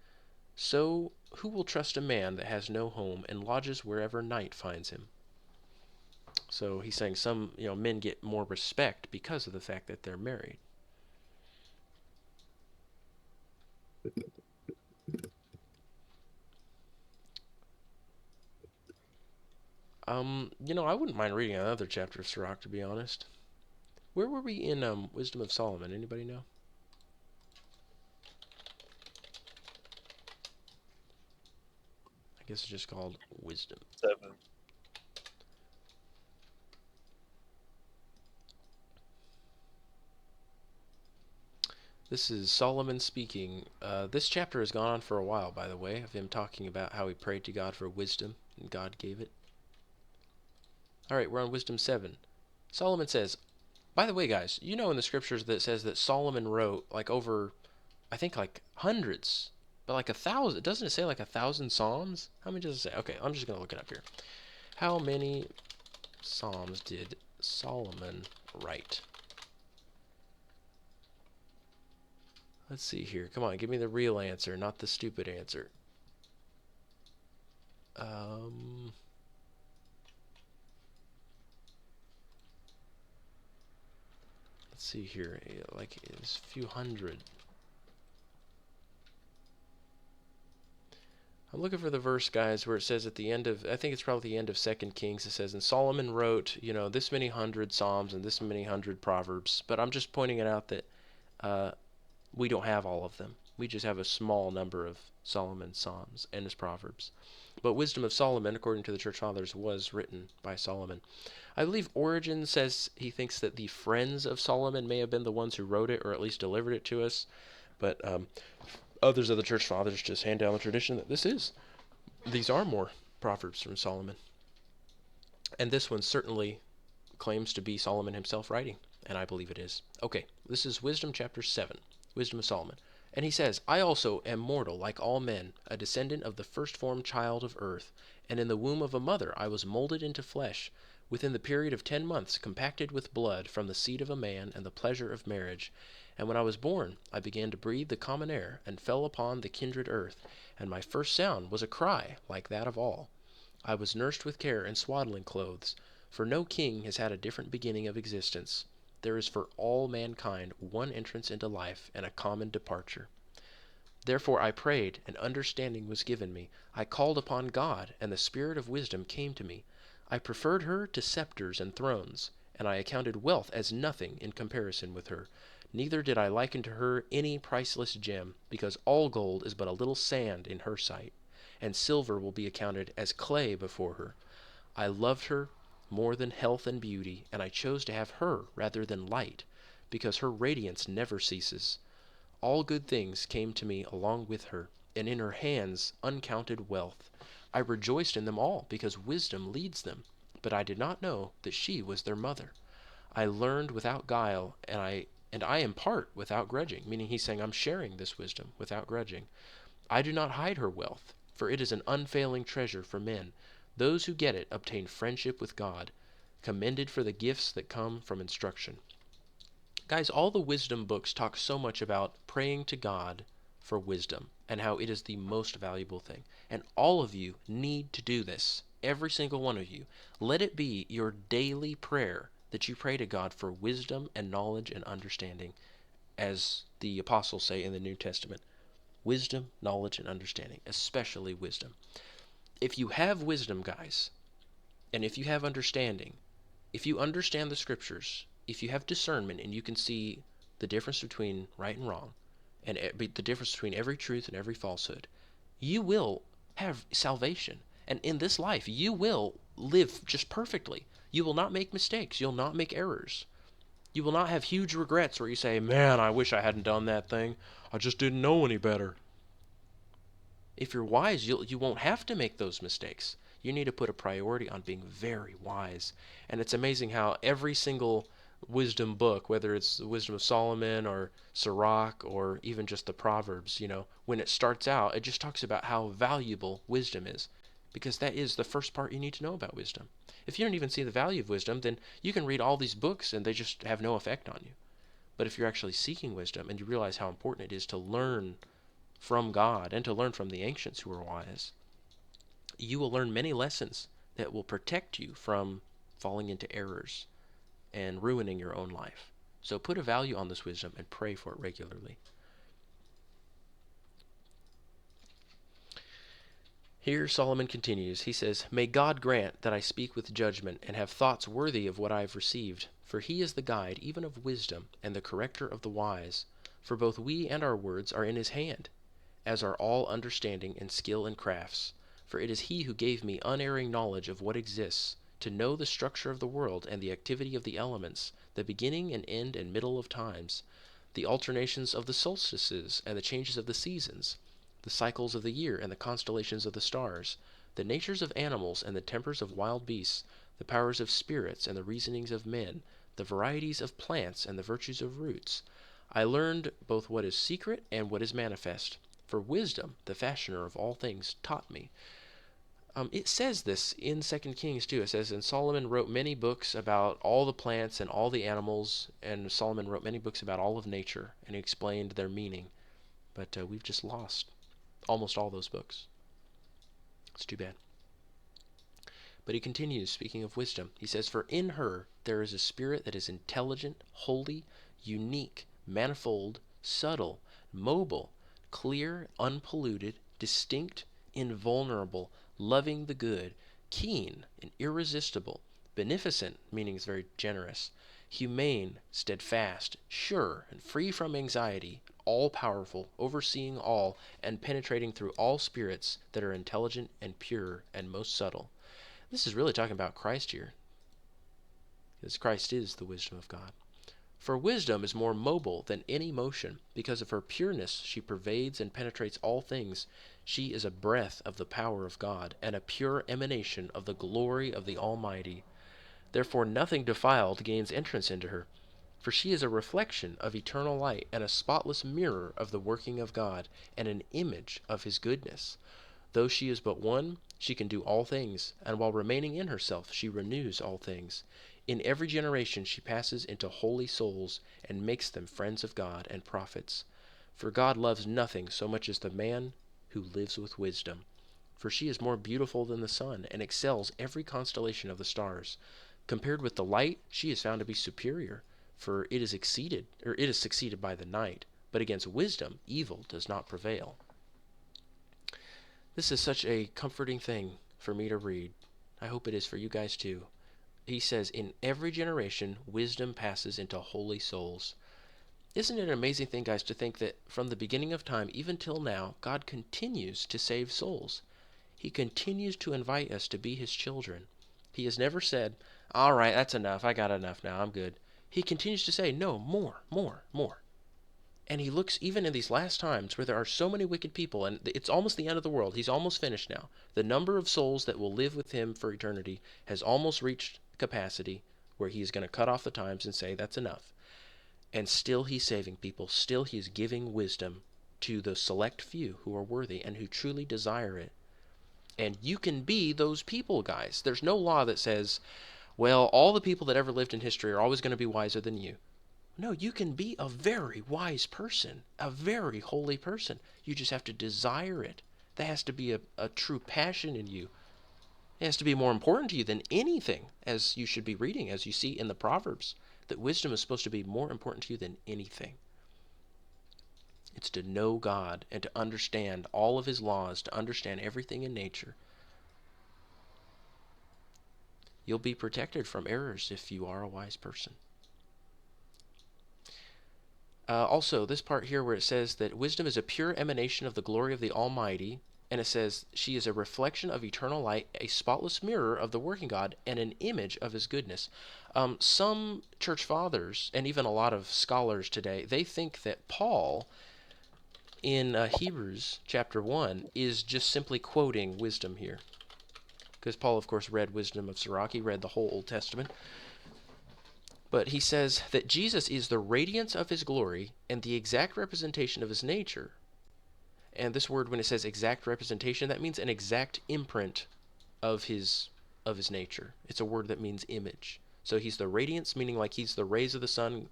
So who will trust a man that has no home and lodges wherever night finds him?" So he's saying some, men get more respect because of the fact that they're married. I wouldn't mind reading another chapter of Sirach, to be honest. Where were we in Wisdom of Solomon? Anybody know? I guess it's just called Wisdom. 7. This is Solomon speaking. This chapter has gone on for a while, by the way, of him talking about how he prayed to God for wisdom, and God gave it. All right, we're on Wisdom 7. Solomon says, by the way, guys, in the scriptures that it says that Solomon wrote like over, I think like hundreds, but like 1,000. Doesn't it say like 1,000 psalms? How many does it say? Okay, I'm just going to look it up here. How many psalms did Solomon write? Let's see here. Come on, give me the real answer, not the stupid answer. let's see here, like it's a few hundred. I'm looking for the verse, guys, where it says at the end of, I think it's probably the end of 2 Kings, it says, and Solomon wrote, this many hundred Psalms and this many hundred Proverbs. But I'm just pointing it out that we don't have all of them. We just have a small number of Solomon's Psalms and his Proverbs. But Wisdom of Solomon, according to the Church Fathers, was written by Solomon. I believe Origen says he thinks that the friends of Solomon may have been the ones who wrote it, or at least delivered it to us. But others of the Church Fathers just hand down the tradition that these are more Proverbs from Solomon. And this one certainly claims to be Solomon himself writing, and I believe it is. Okay, this is Wisdom chapter 7, Wisdom of Solomon. And he says, I also am mortal like all men, a descendant of the first-formed child of earth, and in the womb of a mother I was molded into flesh, within the period of 10 months compacted with blood from the seed of a man and the pleasure of marriage. And when I was born, I began to breathe the common air, and fell upon the kindred earth, and my first sound was a cry like that of all. I was nursed with care in swaddling clothes, for no king has had a different beginning of existence. There is for all mankind one entrance into life and a common departure. Therefore I prayed, and understanding was given me. I called upon God, and the spirit of wisdom came to me. I preferred her to scepters and thrones, and I accounted wealth as nothing in comparison with her. Neither did I liken to her any priceless gem, because all gold is but a little sand in her sight, and silver will be accounted as clay before her. I loved her more than health and beauty, and I chose to have her rather than light, because her radiance never ceases. All good things came to me along with her, and in her hands uncounted wealth. I rejoiced in them all, because wisdom leads them, but I did not know that she was their mother. I learned without guile, and I impart without grudging, meaning he's saying I'm sharing this wisdom without grudging. I do not hide her wealth, for it is an unfailing treasure for men. Those who get it obtain friendship with God, commended for the gifts that come from instruction. Guys, all the wisdom books talk so much about praying to God for wisdom and how it is the most valuable thing. And all of you need to do this. Every single one of you. Let it be your daily prayer that you pray to God for wisdom and knowledge and understanding, as the apostles say in the New Testament. Wisdom, knowledge, and understanding, especially wisdom. If you have wisdom, guys, and if you have understanding, if you understand the scriptures, if you have discernment and you can see the difference between right and wrong, and the difference between every truth and every falsehood, you will have salvation. And in this life, you will live just perfectly. You will not make mistakes. You'll not make errors. You will not have huge regrets where you say, man, I wish I hadn't done that thing. I just didn't know any better. If you're wise, you won't have to make those mistakes. You need to put a priority on being very wise. And it's amazing how every single wisdom book, whether it's the Wisdom of Solomon or Sirach or even just the Proverbs, when it starts out, it just talks about how valuable wisdom is, because that is the first part you need to know about wisdom. If you don't even see the value of wisdom, then you can read all these books and they just have no effect on you. But if you're actually seeking wisdom and you realize how important it is to learn from God and to learn from the ancients who are wise, you will learn many lessons that will protect you from falling into errors and ruining your own life. So put a value on this wisdom and pray for it regularly. Here Solomon continues. He says, May God grant that I speak with judgment and have thoughts worthy of what I have received, for he is the guide even of wisdom and the corrector of the wise. For both we and our words are in his hand, as are all understanding and skill in crafts. For it is he who gave me unerring knowledge of what exists, to know the structure of the world and the activity of the elements, the beginning and end and middle of times, the alternations of the solstices and the changes of the seasons, the cycles of the year and the constellations of the stars, the natures of animals and the tempers of wild beasts, the powers of spirits and the reasonings of men, the varieties of plants and the virtues of roots. I learned both what is secret and what is manifest, for wisdom, the fashioner of all things, taught me. It says this in 2 Kings too. It says, and Solomon wrote many books about all the plants and all the animals, and Solomon wrote many books about all of nature, and he explained their meaning. But we've just lost almost all those books. It's too bad. But he continues, speaking of wisdom. He says, for in her there is a spirit that is intelligent, holy, unique, manifold, subtle, mobile, clear, unpolluted, distinct, invulnerable, loving the good, keen and irresistible, beneficent, meaning it's very generous, humane, steadfast, sure, and free from anxiety, all powerful, overseeing all, and penetrating through all spirits that are intelligent and pure and most subtle. This is really talking about Christ here, because Christ is the wisdom of God. For wisdom is more mobile than any motion. Because of her pureness, she pervades and penetrates all things. She is a breath of the power of God, and a pure emanation of the glory of the Almighty. Therefore nothing defiled gains entrance into her. For she is a reflection of eternal light, and a spotless mirror of the working of God, and an image of his goodness. Though she is but one, she can do all things, and while remaining in herself, she renews all things. In every generation she passes into holy souls, and makes them friends of God and prophets. For God loves nothing so much as the man who lives with wisdom. For she is more beautiful than the sun, and excels every constellation of the stars. Compared with the light, she is found to be superior, for it is succeeded by the night. But against wisdom, evil does not prevail. This is such a comforting thing for me to read. I hope it is for you guys too. He says, in every generation, wisdom passes into holy souls. Isn't it an amazing thing, guys, to think that from the beginning of time, even till now, God continues to save souls. He continues to invite us to be his children. He has never said, all right, that's enough. I got enough now. I'm good. He continues to say, no, more, more, more. And he looks even in these last times where there are so many wicked people, and it's almost the end of the world. He's almost finished now. The number of souls that will live with him for eternity has almost reached capacity where he's going to cut off the times and say, that's enough. And still he's saving people. Still he's giving wisdom to the select few who are worthy and who truly desire it. And you can be those people, guys. There's no law that says, well, all the people that ever lived in history are always going to be wiser than you. No, you can be a very wise person, a very holy person. You just have to desire it. That has to be a true passion in you. It has to be more important to you than anything, as you should be reading, as you see in the Proverbs, that wisdom is supposed to be more important to you than anything. It's to know God and to understand all of his laws, to understand everything in nature. You'll be protected from errors if you are a wise person. Also, this part here where it says that wisdom is a pure emanation of the glory of the Almighty, and it says she is a reflection of eternal light, a spotless mirror of the working God, and an image of his goodness. Some church fathers, and even a lot of scholars today, they think that Paul in Hebrews chapter 1 is just simply quoting wisdom here. Because Paul, of course, read Wisdom of Sirach. He read the whole Old Testament. But he says that Jesus is the radiance of his glory and the exact representation of his nature. And this word, when it says exact representation, that means an exact imprint of his nature. It's a word that means image. So he's the radiance, meaning like he's the rays of the sun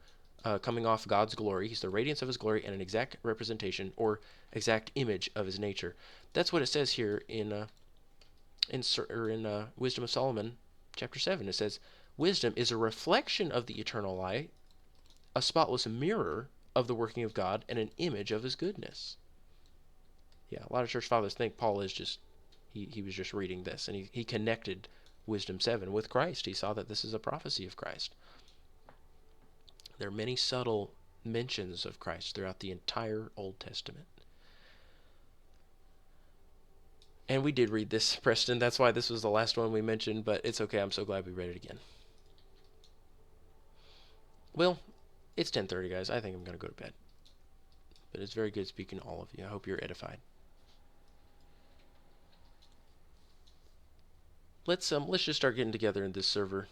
coming off God's glory. He's the radiance of his glory and an exact representation or exact image of his nature. That's what it says here in Wisdom of Solomon, chapter 7. It says, wisdom is a reflection of the eternal light, a spotless mirror of the working of God, and an image of his goodness. Yeah, a lot of church fathers think Paul is just, he was just reading this, and he connected Wisdom 7 with Christ. He saw that this is a prophecy of Christ. There are many subtle mentions of Christ throughout the entire Old Testament. And we did read this, Preston. That's why this was the last one we mentioned, but it's okay. I'm so glad we read it again. Well, it's 10:30, guys. I think I'm going to go to bed. But it's very good speaking to all of you. I hope you're edified. Let's just start getting together in this server,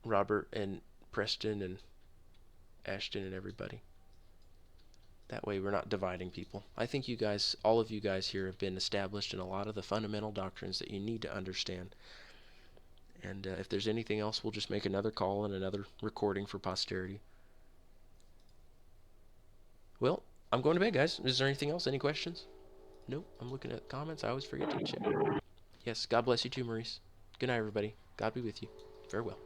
Robert and Preston and Ashton and everybody. That way we're not dividing people. I think you guys, all of you guys here, have been established in a lot of the fundamental doctrines that you need to understand. And if there's anything else, we'll just make another call and another recording for posterity. Well, I'm going to bed, guys. Is there anything else? Any questions? Nope. I'm looking at comments. I always forget to check. Yes, God bless you too, Maurice. Good night, everybody. God be with you. Farewell.